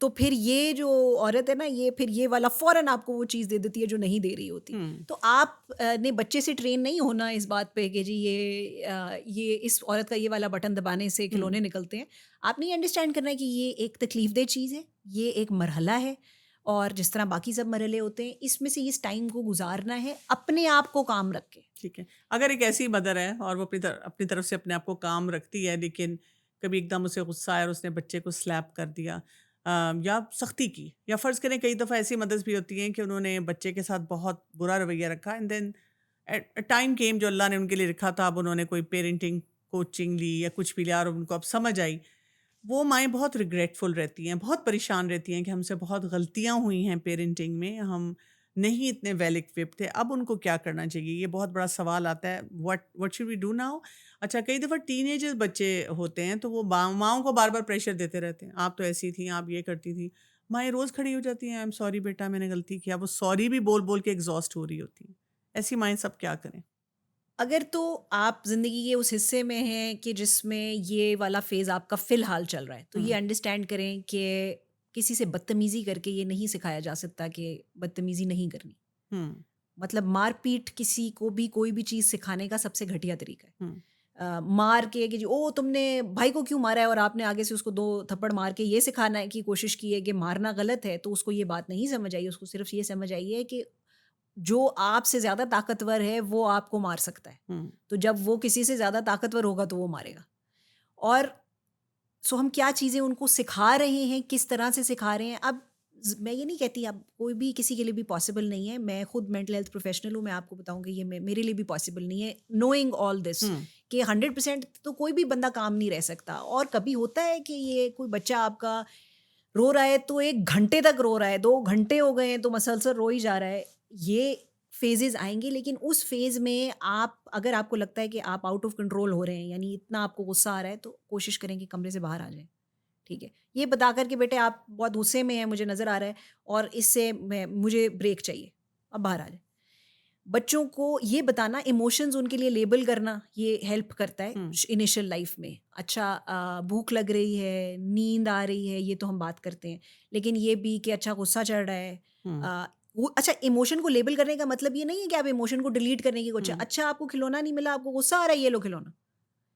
तो फिर ये जो औरत है ना, ये फिर ये वाला फ़ौरन आपको वो चीज़ दे देती है जो नहीं दे रही होती। हुँ। तो आप ने बच्चे से ट्रेन नहीं होना इस बात पे कि जी ये इस औरत का ये वाला बटन दबाने से हुँ। खिलौने निकलते हैं। आपने ये अंडरस्टैंड करना है कि ये एक तकलीफ़देह चीज़ है, ये एक मरहला है, और जिस तरह बाकी सब मरहले होते हैं, इसमें से इस टाइम को गुज़ारना है अपने आप को काम रख के। ठीक है। अगर एक ऐसी मदर है और वो अपनी तरफ से अपने आप को काम रखती है, लेकिन कभी एकदम उसे गुस्सा आया और उसने बच्चे को स्लैप कर दिया, या सख्ती की, या फ़र्ज़ करें कई दफ़ा ऐसी मदर्स भी होती हैं कि उन्होंने बच्चे के साथ बहुत बुरा रवैया रखा, एंड देन टाइम केम जो अल्लाह ने उनके लिए रखा था, अब उन्होंने कोई पेरेंटिंग कोचिंग ली या कुछ भी लिया और उनको अब समझ आई। वो माएँ बहुत रिग्रेटफुल रहती हैं, बहुत परेशान रहती हैं कि हमसे बहुत गलतियाँ हुई हैं पेरेंटिंग में, हम नहीं इतने वेल इक्विप्ड थे, अब उनको क्या करना चाहिए? ये बहुत बड़ा सवाल आता है, what should we do now? अच्छा, कई दफ़ा टीनेजर्स बच्चे होते हैं, तो वो माँओं को बार-बार प्रेशर देते रहते हैं, आप तो ऐसी थी, आप ये करती थी। माएँ रोज़ खड़ी हो जाती हैं, आई एम सॉरी बेटा मैंने गलती किया, वो सॉरी भी बोल-बोल के एग्ज़ॉस्ट हो रही होती हैं। ऐसी माएँ सब क्या करें? अगर तो आप ज़िंदगी के उस हिस्से में हैं कि जिसमें ये वाला फ़ेज़ आपका फ़िलहाल चल रहा है, तो ये हुँ, अंडरस्टैंड करें कि किसी से बदतमीज़ी करके ये नहीं सिखाया जा सकता कि बदतमीज़ी नहीं करनी। हुँ, मतलब मार-पीट किसी को भी कोई भी चीज़ सिखाने का सबसे घटिया तरीका है। हुँ, मार के कि जी ओह! तुमने भाई को क्यों मारा है और आपने आगे से उसको 2 थप्पड़ मार के ये सिखाना है की कोशिश की है कि मारना गलत है, तो उसको ये बात नहीं समझ आई। उसको सिर्फ़ ये समझ आई है कि जो आपसे ज़्यादा ताकतवर है, वो आपको मार सकता है। हुँ, तो जब वो किसी से ज़्यादा ताकतवर होगा, तो वो मारेगा। और सो हम क्या चीज़ें उनको सिखा रहे हैं, किस तरह से सिखा रहे हैं। अब मैं ये नहीं कहती अब कोई भी किसी के लिए भी पॉसिबल नहीं है। मैं खुद मेंटल हेल्थ प्रोफेशनल हूँ, मैं आपको बताऊँगी ये मेरे लिए भी पॉसिबल नहीं है। नोइंग ऑल दिस हुँ, कि 100% तो कोई भी बंदा काम नहीं रह सकता। और कभी होता है कि ये कोई बच्चा आपका रो रहा है तो 1 घंटे तक रो रहा है, 2 घंटे हो गए हैं तो मसलसल रो ही जा रहा है। ये फ़ेज़ेज़ आएँगे, लेकिन उस फ़ेज़ में आप अगर आपको लगता है कि आप आउट ऑफ़ कंट्रोल हो रहे हैं, यानी इतना आपको गुस्सा आ रहा है, तो कोशिश करें कि कमरे से बाहर आ जाएँ। ठीक है? ये बता कर के बेटे आप बहुत गुस्से में हैं, मुझे नज़र आ रहा है और इससे मैं मुझे ब्रेक चाहिए, अब बाहर आ जाएँ। बच्चों को ये बताना, इमोशंस उनके लिए लेबल करना, ये हेल्प करता है हुँ, इनिशियल लाइफ में। अच्छा, भूख लग रही है, नींद आ रही है, ये तो हम बात करते हैं। लेकिन ये भी कि अच्छा गुस्सा चढ़ रहा है। हुँ, अ, वो अच्छा, इमोशन को लेबल करने का मतलब ये नहीं है कि आप इमोशन को डिलीट करने की कोशिश। हुँ, अच्छा, आपको खिलौना नहीं मिला, आपको गुस्सा आ रहा है, ये लो खिलौना।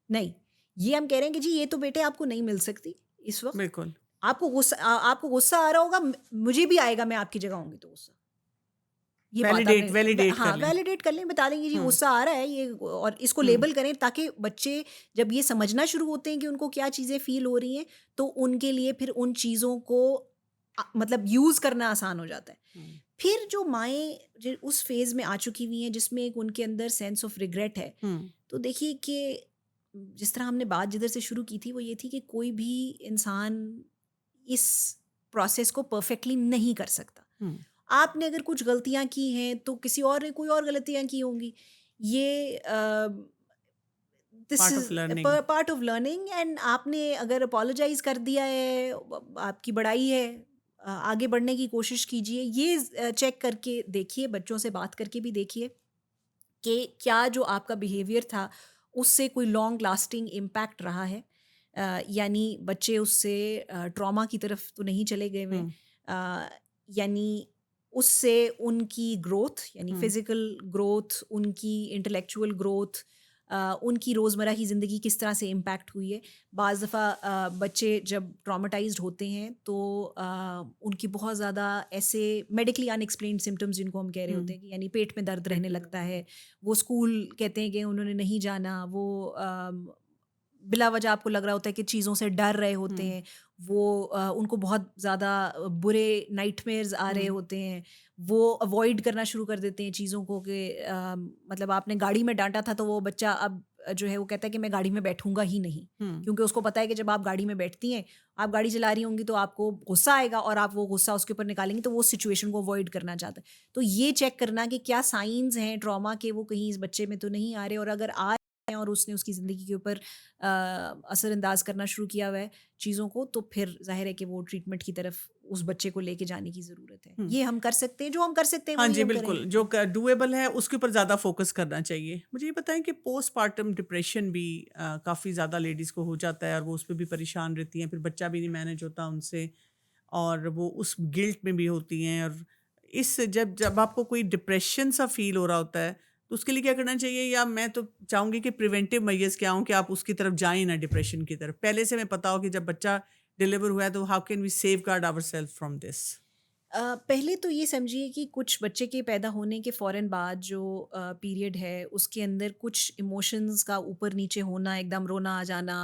नहीं, ये हम कह रहे हैं कि जी ये तो बेटे आपको नहीं मिल सकती इस वक़्त। बिल्कुल। आपको गुस्सा आ रहा होगा, मुझे भी आएगा, मैं आपकी जगह होंगी तो गुस्सा। ये बात आपने वैलिडेट कर हाँ, लें। वैलिडेट कर लें, बता दें कि जी हुँ, गुस्सा आ रहा है ये, और इसको हुँ, लेबल करें ताकि बच्चे जब ये समझना शुरू होते हैं कि उनको क्या चीज़ें फ़ील हो रही हैं, तो उनके लिए फिर उन चीज़ों को मतलब यूज़ करना आसान हो जाता है। हुँ, फिर जो माएँ जो उस फ़ेज़ में आ चुकी हुई हैं जिसमें एक उनके अंदर सेंस ऑफ रिग्रेट है, हुँ, तो देखिए कि जिस तरह हमने बात जिधर से शुरू की थी वो ये थी कि कोई भी इंसान इस प्रोसेस को परफेक्टली नहीं कर सकता। हुँ, आपने अगर कुछ गलतियाँ की हैं तो किसी और ने कोई और गलतियाँ की होंगी। ये this part is of learning. Part of learning, and आपने अगर अपोलोजाइज़ कर दिया है, आपकी बड़ाई है, आगे बढ़ने की कोशिश कीजिए। ये चेक करके देखिए, बच्चों से बात करके भी देखिए कि क्या जो आपका बिहेवियर था उससे कोई लॉन्ग लास्टिंग इम्पैक्ट रहा है। यानी बच्चे उससे ट्रॉमा की तरफ तो नहीं चले गए हुए। हुँ, यानी उससे उनकी ग्रोथ, यानी हुँ, फिजिकल ग्रोथ, उनकी इंटेलेक्चुअल ग्रोथ, उनकी रोज़मर्रा की ज़िंदगी किस तरह से इम्पैक्ट हुई है। बाज़ दफ़ा बच्चे जब ट्रॉमेटाइज्ड होते हैं तो उनकी बहुत ज़्यादा ऐसे मेडिकली अनएक्सप्लेन्ड सिम्पटम्स जिनको हम कह रहे हुँ, होते हैं कि यानी पेट में दर्द पेट रहने में लगता दर्द। है, वो स्कूल कहते हैं कि उन्होंने नहीं जाना, वो बिला वजह आपको लग रहा होता है कि चीज़ों से डर रहे होते हुँ, हैं, वो उनको बहुत ज़्यादा बुरे नाइटमेयर्स आ रहे हुँ, होते हैं, वो अवॉइड करना शुरू कर देते हैं चीज़ों को कि मतलब आपने गाड़ी में डाँटा था तो वो बच्चा अब जो है वो कहता है कि मैं गाड़ी में बैठूँगा ही नहीं। हुँ, क्योंकि उसको पता है कि जब आप गाड़ी में बैठती हैं, आप गाड़ी चला रही होंगी तो आपको गुस्सा आएगा और आप वो गुस्सा उसके ऊपर निकालेंगी, तो वो सिचुएशन को अवॉइड करना चाहता है। तो ये चेक करना कि क्या साइन्स हैं ट्रॉमा के, वो कहीं इस बच्चे में तो नहीं आ रहे, और अगर आ रहे हैं और उसने उसकी ज़िंदगी के ऊपर असरअंदाज करना शुरू किया हुआ है चीज़ों को, तो फिर ज़ाहिर है कि वो ट्रीटमेंट की तरफ उस बच्चे को लेके जाने की ज़रूरत है। हुँ। ये हम कर सकते हैं, जो हम कर सकते हैं हाँ वही जी, हम बिल्कुल, करें। जो क डूएबल है उसके ऊपर ज़्यादा फ़ोकस करना चाहिए। मुझे ये बताएँ कि पोस्टपार्टम डिप्रेशन भी काफ़ी ज़्यादा लेडीज़ को हो जाता है और वो उस पे भी परेशान रहती हैं, फिर बच्चा भी नहीं मैनेज होता उनसे और वो उस गिल्ट में भी होती हैं और इस जब जब आपको कोई डिप्रेशन सा फ़ील हो रहा होता है, तो उसके लिए क्या करना चाहिए? या मैं तो चाहूँगी कि प्रिवेंटिव मेजर्स क्या हों कि आप उसकी तरफ जाएँ ना डिप्रेशन की तरफ। पहले से हमें पता हो कि जब बच्चा डिलीवर हुआ है तो how can we safeguard ourself from this? पहले तो ये समझिए कि कुछ बच्चे के पैदा होने के फ़ौरन बाद जो पीरियड है उसके अंदर कुछ इमोशंस का ऊपर नीचे होना, एकदम रोना आ जाना,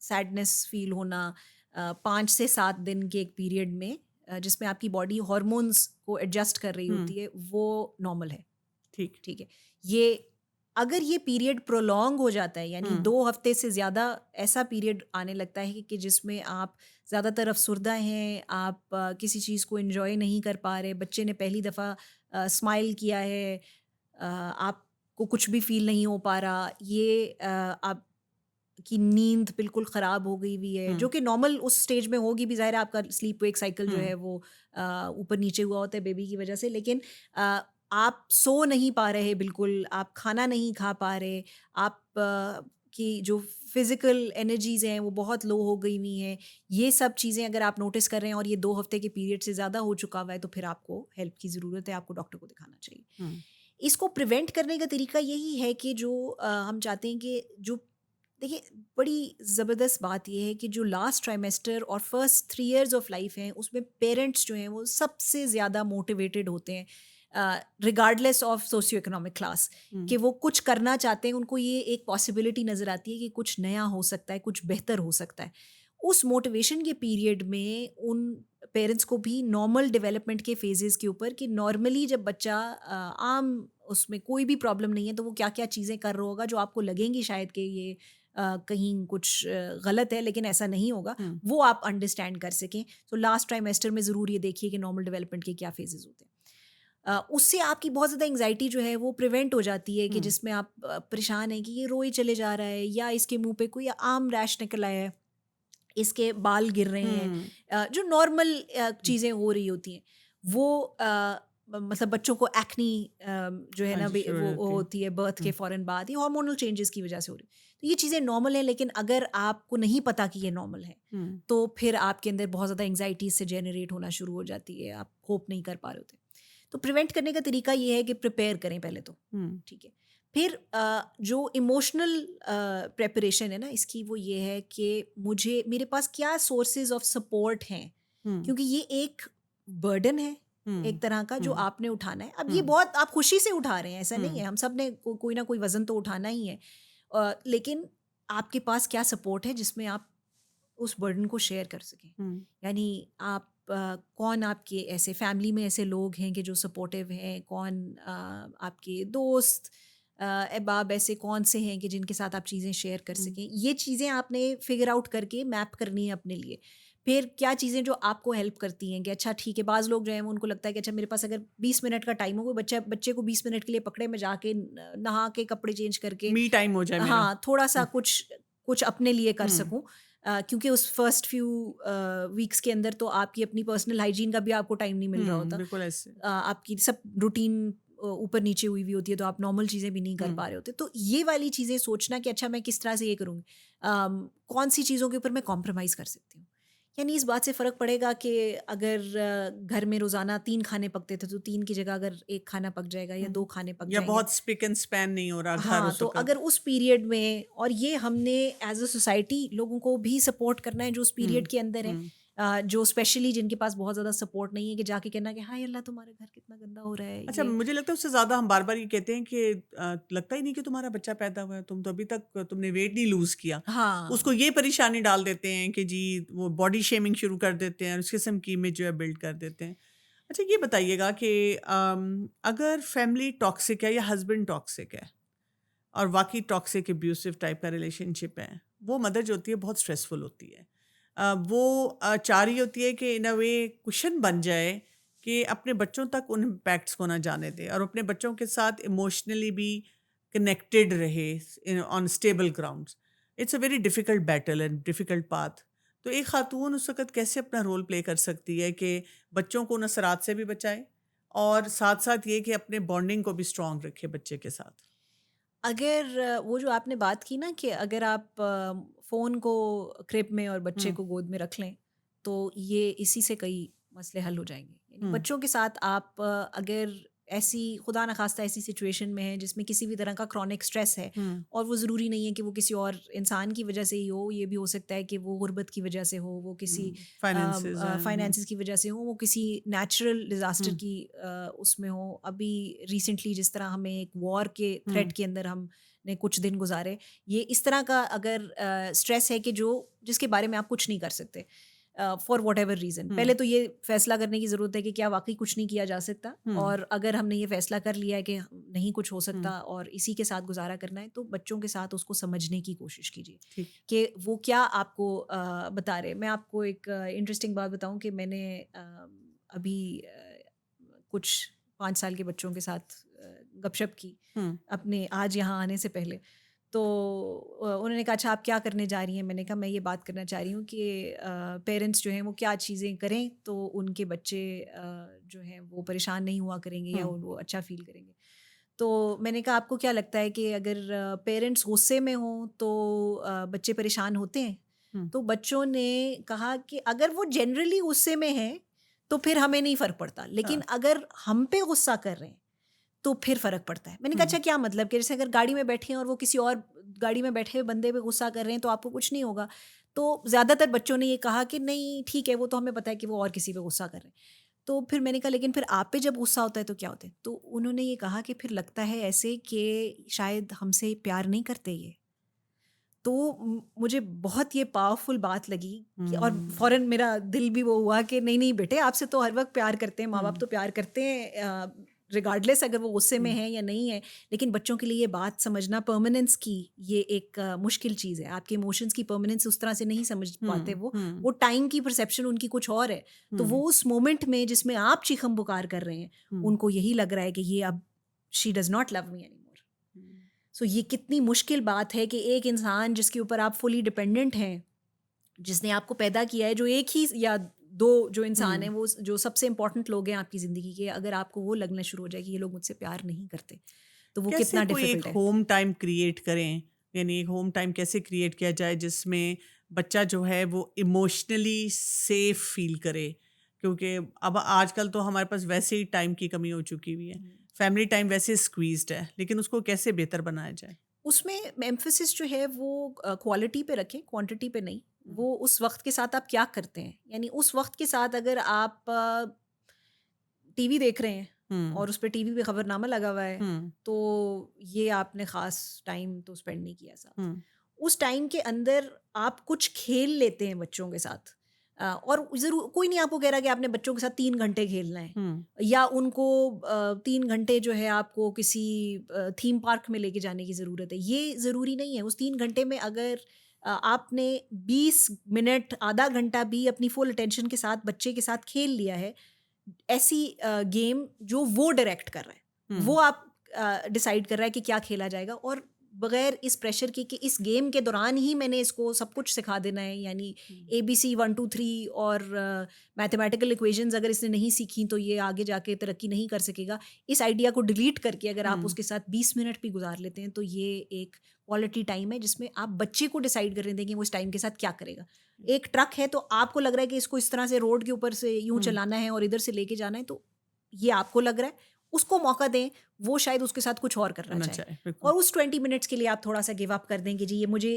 सैडनेस फ़ील होना, 5 से 7 दिन के एक पीरियड में जिसमें आपकी बॉडी हॉर्मोन्स को एडजस्ट कर रही हुँ, होती है, वो नॉर्मल है। ठीक। ठीक है। ये अगर ये पीरियड प्रोलॉन्ग हो जाता है यानी 2 हुँ, हफ्ते से ज़्यादा ऐसा पीरियड आने लगता है कि जिसमें आप ज़्यादातर अफ़सुर्दा हैं, आप किसी चीज़ को एन्जॉय नहीं कर पा रहे, बच्चे ने पहली दफ़ा स्माइल किया है, आपको कुछ भी फ़ील नहीं हो पा रहा, ये आपकी नींद बिल्कुल ख़राब हो गई हुई है, हुँ, जो कि नॉर्मल उस स्टेज में होगी भी, ज़ाहिर है आपका स्लीप वेक साइकिल जो हुँ, है वो ऊपर-नीचे हुआ होता है बेबी की वजह से, लेकिन अ, आप सो नहीं पा रहे बिल्कुल, आप खाना नहीं खा पा रहे, आप की जो फिज़िकल एनर्जीज़ हैं वो बहुत लो हो गई हुई हैं। ये सब चीज़ें अगर आप नोटिस कर रहे हैं और ये 2 हफ्ते के पीरियड से ज़्यादा हो चुका हुआ है तो फिर आपको हेल्प की ज़रूरत है, आपको डॉक्टर को दिखाना चाहिए। हुँ, इसको प्रिवेंट करने का तरीका यही है कि जो हम चाहते हैं कि जो देखिए बड़ी ज़बरदस्त बात ये है कि जो लास्ट ट्राइमेस्टर और फर्स्ट 3 इयर्स ऑफ लाइफ हैं उसमें पेरेंट्स जो हैं वो सबसे ज़्यादा मोटिवेटेड होते हैं regardless of socio economic class hmm, कि वो कुछ करना चाहते हैं, उनको ये एक पॉसिबिलिटी नज़र आती है कि कुछ नया हो सकता है, कुछ बेहतर हो सकता है। उस मोटिवेशन के पीरियड में उन पेरेंट्स को भी नॉर्मल डेवलपमेंट के फेजेस के ऊपर कि नॉर्मली जब बच्चा आम उसमें कोई भी प्रॉब्लम नहीं है तो वो क्या क्या चीज़ें कर रहा होगा जो आपको लगेंगी शायद कि ये कहीं कुछ गलत है लेकिन ऐसा नहीं होगा, हुँ, वो आप अंडरस्टैंड कर सकें। तो लास्ट ट्राइमेस्टर में ज़रूर ये देखिए कि नॉर्मल डेवलपमेंट के क्या फेजेस होते हैं। उससे आपकी बहुत ज़्यादा एंग्जाइटी जो है वो प्रिवेंट हो जाती है कि हुँ, जिसमें आप परेशान हैं कि ये रोए चले जा रहा है या इसके मुंह पे कोई आम रैश निकल आया है, इसके बाल गिर रहे हैं, हुँ, जो नॉर्मल हुँ, चीज़ें हो रही होती हैं वो मतलब बच्चों को एक्नी जो है हाँ ना जी, शुरू हो वो जाती है। होती है बर्थ के हुँ, फ़ौरन बाद, ये हार्मोनल चेंजेस की वजह से हो रही है। तो ये चीज़ें नॉर्मल हैं लेकिन अगर आपको नहीं पता कि ये नॉर्मल है हुँ, तो फिर आपके अंदर बहुत ज़्यादा एंग्जाइटी से जनरेट होना शुरू हो जाती है, आप कोप नहीं कर पा रहे होते। तो प्रिवेंट करने का तरीका ये है कि प्रिपेयर करें पहले तो, हुँ, ठीक है। फिर जो इमोशनल प्रिपरेशन है ना इसकी वो ये है कि मुझे मेरे पास क्या सोर्सेज ऑफ सपोर्ट हैं, हुँ, क्योंकि ये एक बर्डन है एक हुँ, तरह का जो हुँ, आपने उठाना है। अब ये हुँ, बहुत आप खुशी से उठा रहे हैं, ऐसा नहीं हुँ, है, हम सब ने कोई ना कोई वज़न तो उठाना ही है। लेकिन आपके पास क्या सपोर्ट है जिसमें आप उस बर्डन को शेयर कर सकें। हुँ, यानी आप कौन आपके ऐसे फैमिली में ऐसे लोग हैं कि जो सपोर्टिव हैं, कौन आपके दोस्त अहबाब ऐसे कौन से हैं कि जिनके साथ आप चीज़ें शेयर कर हुँ, सकें। ये चीज़ें आपने फिगर आउट करके मैप करनी है अपने लिए। फिर क्या चीज़ें जो आपको हेल्प करती हैं कि अच्छा ठीक है, बाज़ लोग जो हैं वो उनको लगता है कि अच्छा मेरे पास अगर 20 मिनट का टाइम हो, कोई बच्चे को 20 मिनट के लिए पकड़े, मैं जाके नहा के कपड़े चेंज करके मी टाइम हो जाए मेरा। हाँ, थोड़ा-सा हुँ, कुछ कुछ अपने लिए कर हुँ, सकूँ, क्योंकि उस फर्स्ट फ्यू वीक्स के अंदर तो आपकी अपनी पर्सनल हाइजीन का भी आपको टाइम नहीं मिल रहा हुँ, होता। बिल्कुल ऐसे। आपकी सब रूटीन ऊपर-नीचे हुई हुई होती है, तो आप नॉर्मल चीज़ें भी नहीं कर हुँ, पा रहे होते। तो ये वाली चीज़ें सोचना कि अच्छा मैं किस तरह से ये करूँगी। कौन-सी चीज़ों के ऊपर मैं कॉम्प्रोमाइज़ कर सकती हूँ। यानी इस बात से फ़र्क पड़ेगा कि अगर घर में रोज़ाना 3 खाने पकते थे, तो 3 की जगह अगर 1 खाना पक जाएगा या 2 हुँ, खाने पक या जाएँगे। बहुत स्पिक एंड स्पैन नहीं हो रहा घर हाँ, उस तो वक़्त। अगर उस पीरियड में और ये हमने एज़ अ सोसाइटी लोगों को भी सपोर्ट करना है जो उस हुँ, पीरियड के अंदर है, हुँ। जो स्पेशली जिनके पास बहुत ज़्यादा सपोर्ट नहीं है कि जाके कहना कि हाय अल्लाह तुम्हारा घर कितना गंदा हो रहा है अच्छा, ये। मुझे लगता है उससे ज़्यादा हम बार-बार ये कहते हैं कि लगता ही नहीं कि तुम्हारा बच्चा पैदा हुआ है, तुम तो अभी तक तुमने वेट नहीं लूज़ किया। उसको हाँ, ये परेशानी डाल देते हैं कि जी वो बॉडी शेमिंग शुरू कर देते हैं और उस किस्म की इमेज जो है बिल्ड कर देते हैं। अच्छा ये बताइएगा कि अगर फैमिली टॉक्सिक है या हस्बैंड टॉक्सिक है और वाक़ई टॉक्सिक अब्यूसिव टाइप का रिलेशनशिप है, वो मदर जो होती है बहुत स्ट्रेसफुल होती है। वो चाह रही होती है कि इन अ वे कुशन बन जाए कि अपने बच्चों तक उन इम्पैक्ट्स को ना जाने दे और अपने बच्चों के साथ इमोशनली भी कनेक्टेड रहे on stable grounds. It's a very difficult battle and difficult path. तो एक खातून उस वक़्त कैसे अपना रोल प्ले कर सकती है कि बच्चों को उन असरात से भी बचाए और साथ-साथ ये कि अपने बॉन्डिंग को भी स्ट्रॉन्ग रखे बच्चे के साथ? अगर वो जो आपने बात की ना कि अगर आप फ़ोन को क्रिब में और बच्चे हुँ, को गोद में रख लें, तो ये इसी से कई मसले हल हो जाएँगे। यानी हुँ, बच्चों के साथ आप अगर ऐसी खुदा ना ख़ास्ता ऐसी सिचुएशन में हैं जिसमें किसी भी तरह का क्रॉनिक स्ट्रेस है हुँ, और वो ज़रूरी नहीं है कि वो किसी और इंसान की वजह से ही हो, ये भी हो सकता है कि वो गुर्बत की वजह से हो, वो किसी हुँ, फाइनेंसेस हैं, हुँ, फाइनेंसेस की वजह से हो, वो किसी नेचुरल डिज़ास्टर हुँ, की उसमें हो। अभी रिसेंटली जिस तरह हमें एक वॉर के थ्रेट हुँ, के अंदर हम ने कुछ दिन गुजारे, ये इस तरह का अगर स्ट्रेस है कि जो जिसके बारे में आप कुछ नहीं कर सकते, फॉर वॉट एवर रीज़न। पहले तो ये फैसला करने की ज़रूरत है कि क्या वाकई कुछ नहीं किया जा सकता, और अगर हमने ये फैसला कर लिया है कि नहीं कुछ हो सकता और इसी के साथ गुजारा करना है, तो बच्चों के साथ उसको समझने की कोशिश कीजिए कि वो क्या आपको बता रहे। मैं आपको एक इंटरेस्टिंग बात बताऊं कि मैंने अभी कुछ 5 साल के बच्चों के साथ गपशप की अपने आज यहाँ आने से पहले। तो उन्होंने कहा अच्छा आप क्या करने जा रही हैं? मैंने कहा मैं ये बात करना चाह रही हूँ कि पेरेंट्स जो हैं वो क्या चीज़ें करें तो उनके बच्चे जो हैं वो परेशान नहीं हुआ करेंगे या वो अच्छा फील करेंगे। तो मैंने कहा आपको क्या लगता है कि अगर पेरेंट्स गुस्से में हों तो बच्चे परेशान होते हैं? तो बच्चों ने कहा कि अगर वो जनरली गुस्से में हैं तो फिर हमें नहीं फ़र्क पड़ता, लेकिन अगर हम पे गुस्सा कर रहे हैं तो फिर फ़र्क पड़ता है। मैंने कहा अच्छा क्या मतलब कि जैसे अगर गाड़ी में बैठे हैं और वो किसी और गाड़ी में बैठे हुए बंदे पे गुस्सा कर रहे हैं तो आपको कुछ नहीं होगा। तो ज़्यादातर बच्चों ने ये कहा कि नहीं ठीक है, वो तो हमें पता है कि वो और किसी पे गुस्सा कर रहे हैं। तो फिर मैंने कहा लेकिन फिर आप पे जब गुस्सा होता है तो क्या होता है? तो उन्होंने ये कहा कि फिर लगता है ऐसे कि शायद हमसे प्यार नहीं करते ये। तो मुझे बहुत ये पावरफुल बात लगी और फ़ौरन मेरा दिल भी वो हुआ कि नहीं नहीं बेटे, आपसे तो हर वक्त प्यार करते हैं, माँ बाप तो प्यार करते हैं रिगार्डलेस अगर वो गुस्से में है या नहीं है। लेकिन बच्चों के लिए ये बात समझना परमानेंस की ये एक मुश्किल चीज़ है। आपके इमोशंस की परमानेंस उस तरह से नहीं समझ पाते वो टाइम की परसेप्शन उनकी कुछ और है। तो वो उस मोमेंट में जिसमें आप चीखम पुकार कर रहे हैं उनको यही लग रहा है कि ये अब she does not love me any. So ये कितनी मुश्किल बात है कि एक इंसान जिसके ऊपर आप फुली डिपेंडेंट हैं, जिसने आपको पैदा किया है, जो एक ही या दो जो इंसान हैं वो जो सबसे इंपॉर्टेंट लोग हैं आपकी ज़िंदगी के, अगर आपको वो लगना शुरू हो जाए कि ये लोग मुझसे प्यार नहीं करते तो वो कैसे कितना कोई एक डिफिकल्ट है। होम टाइम क्रिएट करें, यानी एक होम टाइम कैसे क्रिएट किया जाए जिसमें बच्चा जो है वो इमोशनली सेफ फील करे, क्योंकि अब आजकल तो हमारे पास वैसे ही टाइम की कमी हो चुकी हुई है, फैमिली टाइम वैसे स्क्वीज्ड है, लेकिन उसको कैसे बेहतर बनाया जाए? उसमें एम्फेसिस जो है वो क्वालिटी पे रखें, क्वांटिटी पे नहीं। वो उस वक्त के साथ आप क्या करते हैं, यानी उस वक्त के साथ अगर आप टीवी देख रहे हैं हम्म और उस पे टीवी पे खबरनामा लगा हुआ है हम्म तो ये आपने ख़ास टाइम तो स्पेंड नहीं किया साथ। हम्म उस टाइम के अंदर आप कुछ खेल लेते हैं बच्चों के साथ, और ज़रूर कोई नहीं आपको कह रहा कि आपने बच्चों के साथ 3 घंटे खेलना है हम्म या उनको 3 घंटे जो है आपको किसी थीम पार्क में लेके जाने की ज़रूरत है, ये ज़रूरी नहीं है। उस 3 घंटे में अगर आपने 20 मिनट आधा घंटा भी अपनी फुल अटेंशन के साथ बच्चे के साथ खेल लिया है, ऐसी गेम जो वो डायरेक्ट कर रहा है, वो आप डिसाइड कर रहा है कि क्या खेला जाएगा, और बगैर इस प्रेशर के कि इस गेम के दौरान ही मैंने इसको सब कुछ सिखा देना है, यानी ABC 1 2 3 और मैथमेटिकल इक्वेशंस अगर इसने नहीं सीखी तो ये आगे जाके तरक्की नहीं कर सकेगा। इस आइडिया को डिलीट करके अगर आप उसके साथ 20 मिनट भी गुजार लेते हैं तो ये एक क्वालिटी टाइम है जिसमें आप बच्चे को डिसाइड करने दें कि वो इस टाइम के साथ क्या करेगा। एक ट्रक है तो आपको लग रहा है कि इसको इस तरह से रोड के ऊपर से यूं चलाना है और इधर से लेके जाना है, तो ये आपको लग रहा है, उसको मौका दें, वो शायद उसके साथ कुछ और करना करना चाहे, चाहिए, बिल्कुल। और उस 20 मिनट्स के लिए आप थोड़ा सा गिव अप कर दें कि जी ये मुझे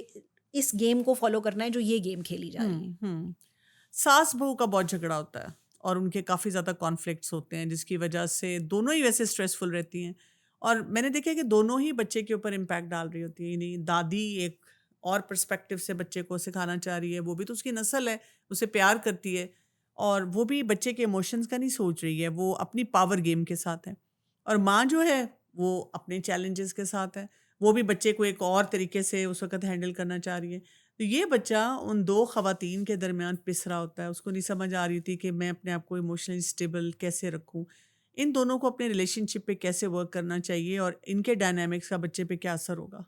इस गेम को फॉलो करना है जो ये गेम खेली जा रही है। सास बहू का बहुत झगड़ा होता है और उनके काफ़ी ज़्यादा कॉन्फ्लिक्ट्स होते हैं जिसकी वजह से दोनों ही वैसे स्ट्रेसफुल रहती हैं, और मैंने देखा है कि दोनों ही बच्चे के ऊपर इम्पैक्ट डाल रही होती है। यानी दादी एक और पर्सपेक्टिव से बच्चे को सिखाना चाह रही है, वो भी तो उसकी नस्ल है, उसे प्यार करती है, और वो भी बच्चे के इमोशंस का नहीं सोच रही है, वो अपनी पावर गेम के साथ है। और माँ जो है वो अपने चैलेंजेस के साथ है, वो भी बच्चे को एक और तरीके से उस वक्त हैंडल करना चाह रही है। तो ये बच्चा उन दो ख़वातीन के दरमियान पिस रहा होता है, उसको नहीं समझ आ रही थी कि मैं अपने आप को इमोशनली स्टेबल कैसे रखूं, इन दोनों को अपने रिलेशनशिप पे कैसे वर्क करना चाहिए और इनके डायनामिक्स का बच्चे पे क्या असर होगा।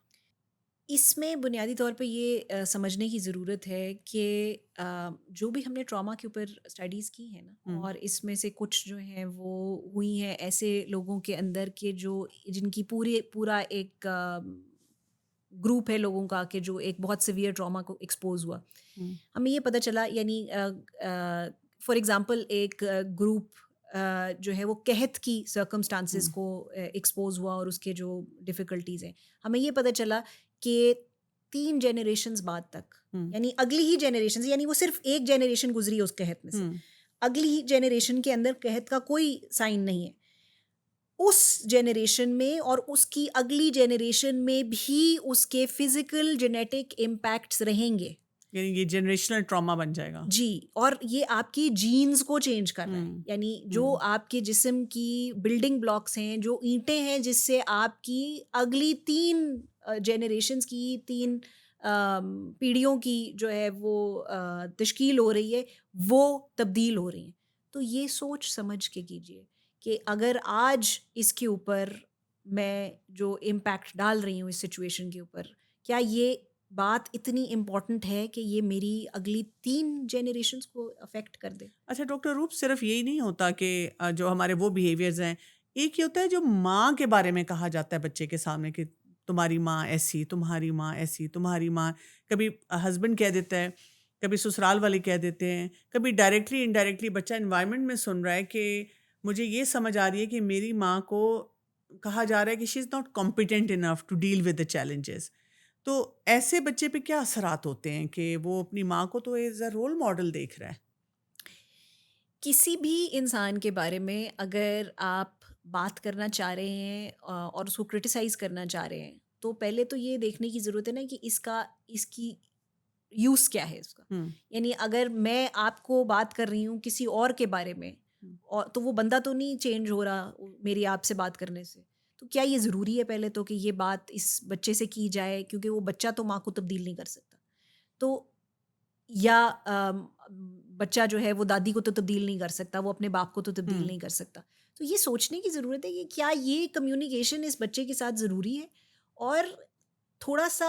इसमें बुनियादी तौर पे ये समझने की ज़रूरत है कि जो भी हमने ट्रॉमा के ऊपर स्टडीज़ की हैं ना, हम्म और इसमें से कुछ जो हैं वो हुई हैं ऐसे लोगों के अंदर के जो जिनकी पूरा एक ग्रुप है लोगों का कि जो एक बहुत सिवियर ट्रॉमा को एक्सपोज हुआ। हम्म हमें ये पता चला, यानी फॉर एग्जांपल एक ग्रुप जो है वो कहत की सर्कमस्टांसेस हम्म को एक्सपोज हुआ और उसके जो डिफ़िकल्टीज़ हैं, हमें ये पता चला कि 3 जनरेशन्स बाद तक, हम्म यानी अगली ही जनरेशन, यानी वो सिर्फ एक जनरेशन गुजरी है उस कहत में से, हम्म अगली ही जनरेशन के अंदर कहत का कोई साइन नहीं है। उस जनरेशन में और उसकी अगली जनरेशन में भी उसके फिजिकल जेनेटिक इम्पैक्ट्स रहेंगे। यानी ये जनरेशनल ट्रॉमा बन जाएगा। जी, और ये आपकी जीन्स को चेंज कर रहा है। हम्म, यानी जो आपके जिस्म की बिल्डिंग ब्लॉक्स हैं, जो ईंटें हैं जिससे आपकी अगली 3 जनरेशंस की 3 पीढ़ियों की जो है वो तश्कील हो रही है, वो तब्दील हो रही हैं। तो ये सोच समझ के कीजिए कि अगर आज इसके ऊपर मैं जो इम्पैक्ट डाल रही हूँ इस सिचुएशन के ऊपर, क्या ये बात इतनी इम्पोर्टेंट है कि ये मेरी अगली 3 जनरेशंस को अफेक्ट कर दे? अच्छा डॉक्टर रूप, सिर्फ यही नहीं होता कि जो हमारे वो बिहेवियर्स हैं, एक ये होता है जो माँ के बारे में कहा जाता है बच्चे के सामने कि तुम्हारी माँ ऐसी, तुम्हारी माँ ऐसी, तुम्हारी माँ। कभी हस्बैंड कह देता है, कभी ससुराल वाले कह देते हैं, कभी डायरेक्टली इनडायरेक्टली बच्चा एनवायरनमेंट में सुन रहा है कि मुझे ये समझ आ रही है कि मेरी माँ को कहा जा रहा है कि she is not competent enough to deal with the challenges. तो ऐसे बच्चे पे क्या असरात होते हैं कि वो अपनी माँ को तो एज अ रोल मॉडल देख रहा है। किसी भी इंसान के बारे में अगर आप बात करना चाह रहे हैं और उसको क्रिटिसाइज़ करना चाह रहे हैं, तो पहले तो ये देखने की ज़रूरत है ना कि इसकी यूज़ क्या है इसका? हम्म, यानी अगर मैं आपको बात कर रही हूँ किसी और के बारे में, हम्म, और तो वो बंदा तो नहीं चेंज हो रहा मेरी आपसे बात करने से। तो क्या ये ज़रूरी है पहले तो कि ये बात इस बच्चे से की जाए, क्योंकि वो बच्चा तो माँ को तब्दील नहीं कर सकता। तो या बच्चा जो है वो दादी को तो तब्दील नहीं कर सकता, वो अपने बाप को तो तब्दील हम्म, नहीं कर सकता। तो ये सोचने की ज़रूरत है कि क्या ये कम्युनिकेशन इस बच्चे के साथ ज़रूरी है? और थोड़ा-सा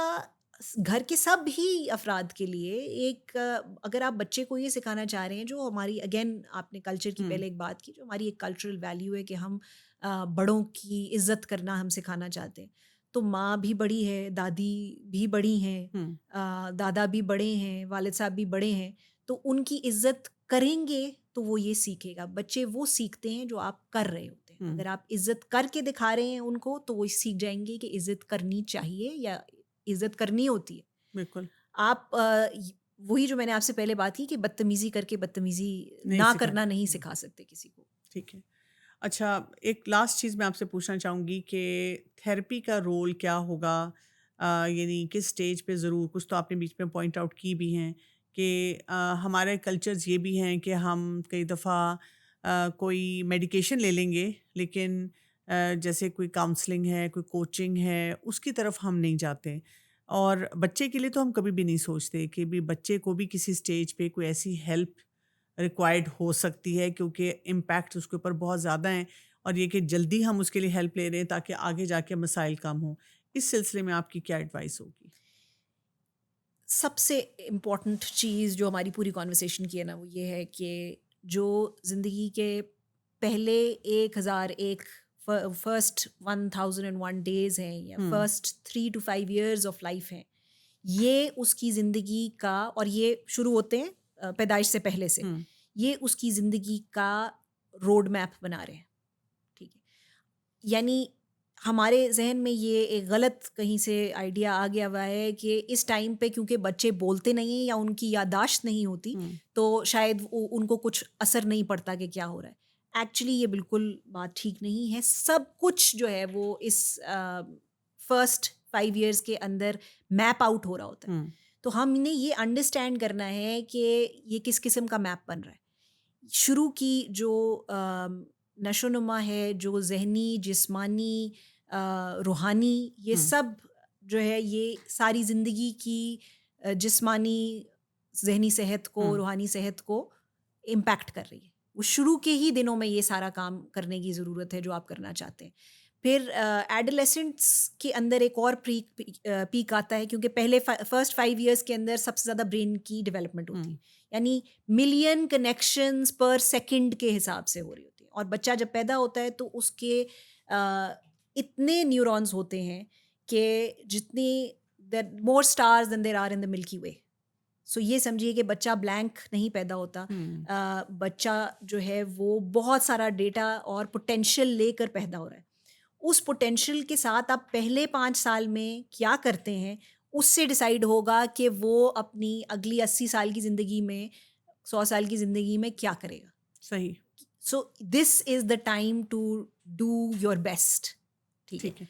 घर के सब ही अफ़राद के लिए एक अगर आप बच्चे को ये सिखाना चाह रहे हैं, जो हमारी अगेन आपने कल्चर की हम्म, पहले एक बात की, जो हमारी एक कल्चरल वैल्यू है कि हम बड़ों की इज़्ज़त करना हम सिखाना चाहते हैं। तो माँ भी बड़ी है, दादी भी बड़ी हैं, हम्म, दादा भी बड़े हैं, वालिद साहब भी बड़े हैं, तो उनकी इज़्ज़त करेंगे तो वो ये सीखेगा। बच्चे वो सीखते हैं जो आप कर रहे होते हैं। हम्म, अगर आप इज़्ज़त करके दिखा रहे हैं उनको, तो वो सीख जाएँगे कि इज़्ज़त करनी चाहिए या इज़्ज़त करनी होती है। बिल्कुल। आप वही जो मैंने आपसे पहले बात की कि बदतमीज़ी करके बदतमीज़ी नहीं ना सिखाना। करना नहीं सिखा सकते किसी को। ठीक है। अच्छा, एक लास्ट चीज़ मैं आपसे पूछना चाहूँगी कि थेरेपी का रोल क्या होगा? यानी किस स्टेज पे ज़रूर, कुछ तो आपने बीच में पॉइंट आउट की भी हैं कि हमारे कल्चर्स ये भी हैं कि हम कई दफ़ा कोई मेडिकेशन ले लेंगे, लेकिन जैसे कोई काउंसलिंग है, कोई कोचिंग है, उसकी तरफ हम नहीं जाते। और बच्चे के लिए तो हम कभी भी नहीं सोचते कि भी बच्चे को भी किसी स्टेज पे कोई ऐसी हेल्प रिक्वायर्ड हो सकती है, क्योंकि इम्पैक्ट उसके ऊपर बहुत ज़्यादा हैं, और ये कि जल्दी हम उसके लिए हेल्प ले रहे हैं ताकि आगे जाके मसाइल कम हों। इस सिलसिले में आपकी क्या एडवाइस होगी? सबसे इम्पोर्टेंट चीज़ जो हमारी पूरी कॉन्वर्सेशन की है ना, वो ये है कि जो ज़िंदगी के पहले 1001 फर्स्ट 1001 डेज़ हैं या hmm, first 3 to 5 years of life हैं, ये उसकी ज़िंदगी का, और ये शुरू होते हैं पैदाइश से पहले से, हुँ, ये उसकी ज़िंदगी का रोड मैप बना रहे हैं। ठीक है? यानी हमारे ज़हन में ये एक गलत कहीं से आइडिया आ गया हुआ है कि इस टाइम पे क्योंकि बच्चे बोलते नहीं हैं या उनकी याददाश्त नहीं होती, हुँ, तो शायद उनको कुछ असर नहीं पड़ता कि क्या हो रहा है। एक्चुअली ये बिल्कुल बात ठीक नहीं है। सब कुछ जो है वो इस फर्स्ट 5 इयर्स के अंदर मैप आउट हो रहा होता है। हुँ, तो हमने ये अंडरस्टैंड करना है कि ये किस किस्म का मैप बन रहा है। शुरू की जो नशोनुमा है, जो ज़हनी, जिस्मानी, रूहानी, ये हुँ, सब जो है ये सारी ज़िंदगी की जिस्मानी, ज़हनी सेहत को, हुँ, रूहानी सेहत को इम्पैक्ट कर रही है। वो शुरू के ही दिनों में ये सारा काम करने की ज़रूरत है जो आप करना चाहते हैं। फिर एडोलेसेंट्स के अंदर एक और पीक आता है, क्योंकि पहले फर्स्ट 5 इयर्स के अंदर सबसे ज़्यादा ब्रेन की डेवलपमेंट होती है। हुँ, यानी मिलियन कनेक्शंस पर सेकंड के हिसाब से हो रही होती है, और बच्चा जब पैदा होता है तो उसके इतने न्यूरॉन्स होते हैं कि जितनी more stars than there are in the milky way. So ये समझिए कि बच्चा ब्लैंक नहीं पैदा होता। हुँ, बच्चा जो है वो बहुत सारा डेटा और पोटेंशियल लेकर पैदा हो रहा है। उस पोटेंशियल के साथ आप पहले 5 साल में क्या करते हैं, उससे डिसाइड होगा कि वो अपनी अगली 80 साल की ज़िंदगी में, 100 साल की ज़िंदगी में क्या करेगा। सही, so this is the time to do your best. ठीक है? ठीक है।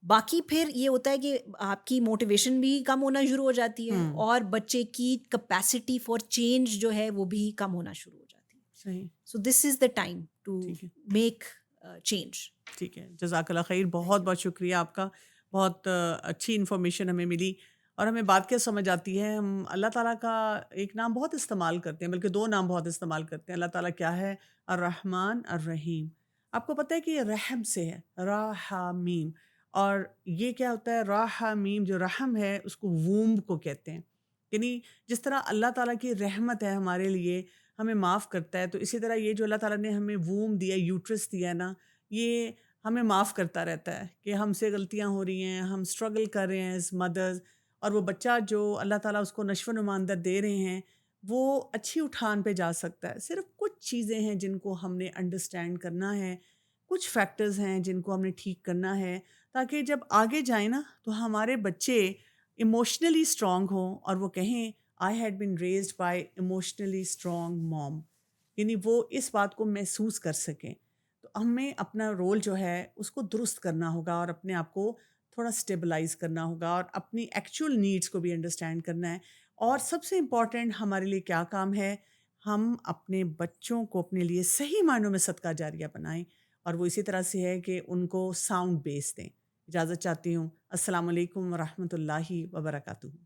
बाकी फिर ये होता है कि आपकी मोटिवेशन भी कम होना शुरू हो जाती है हुँ, और बच्चे की कैपेसिटी फॉर चेंज जो है वो भी कम होना शुरू हो जाती है। सही, so this is the time to ठीक है। Make change. ठीक है, जज़ाकल्लाह ख़ैर, थैंक यू। बहुत-बहुत शुक्रिया आपका। बहुत अच्छी इन्फॉर्मेशन हमें मिली और हमें बात क्या समझ आती है, हम अल्लाह ताला का एक नाम बहुत इस्तेमाल करते हैं, बल्कि 2 नाम बहुत इस्तेमाल करते हैं। अल्लाह ताला क्या है? अर्रहमान, अर्रहीम। आपको पता है कि ये रहम से है, रा-हा-मीम, और ये क्या होता है? रा-हा-मीम, जो रहम है उसको वूम्ब को कहते हैं। यानी जिस तरह अल्लाह ताला की रहमत है हमारे लिए, हमें माफ़ करता है, तो इसी तरह ये जो अल्लाह ताला ने हमें वूम्ब दिया, यूट्रस दिया है ना, ये हमें माफ़ करता रहता है कि हमसे गलतियाँ हो रही हैं, हम स्ट्रगल कर रहे हैं एज़ मदर्स, और वो बच्चा जो अल्लाह ताला उसको नश्व-नुमा अंदर दे रहे हैं, वो अच्छी उठान पे जा सकता है। सिर्फ़ कुछ चीज़ें हैं जिनको हमने अंडरस्टैंड करना है, कुछ फैक्टर्स हैं जिनको हमने ठीक करना है, ताकि जब आगे जाएँ ना, तो हमारे बच्चे इमोशनली स्ट्रॉन्ग हों और वो कहें, I had been raised by emotionally strong mom. यानी वो इस बात को महसूस कर सकें। तो हमें अपना रोल जो है उसको दुरुस्त करना होगा और अपने आप को थोड़ा स्टेबलाइज करना होगा और अपनी एक्चुअल नीड्स को भी अंडरस्टैंड करना है। और सबसे इम्पॉर्टेंट हमारे लिए क्या काम है? हम अपने बच्चों को अपने लिए सही मायनों में सदका जारिया बनाएं, और वो इसी तरह से है कि उनको साउंड बेस दें। इजाज़त चाहती हूँ। अस्सलाम वालेकुम वरहमतुल्लाहि वबरकातुहू।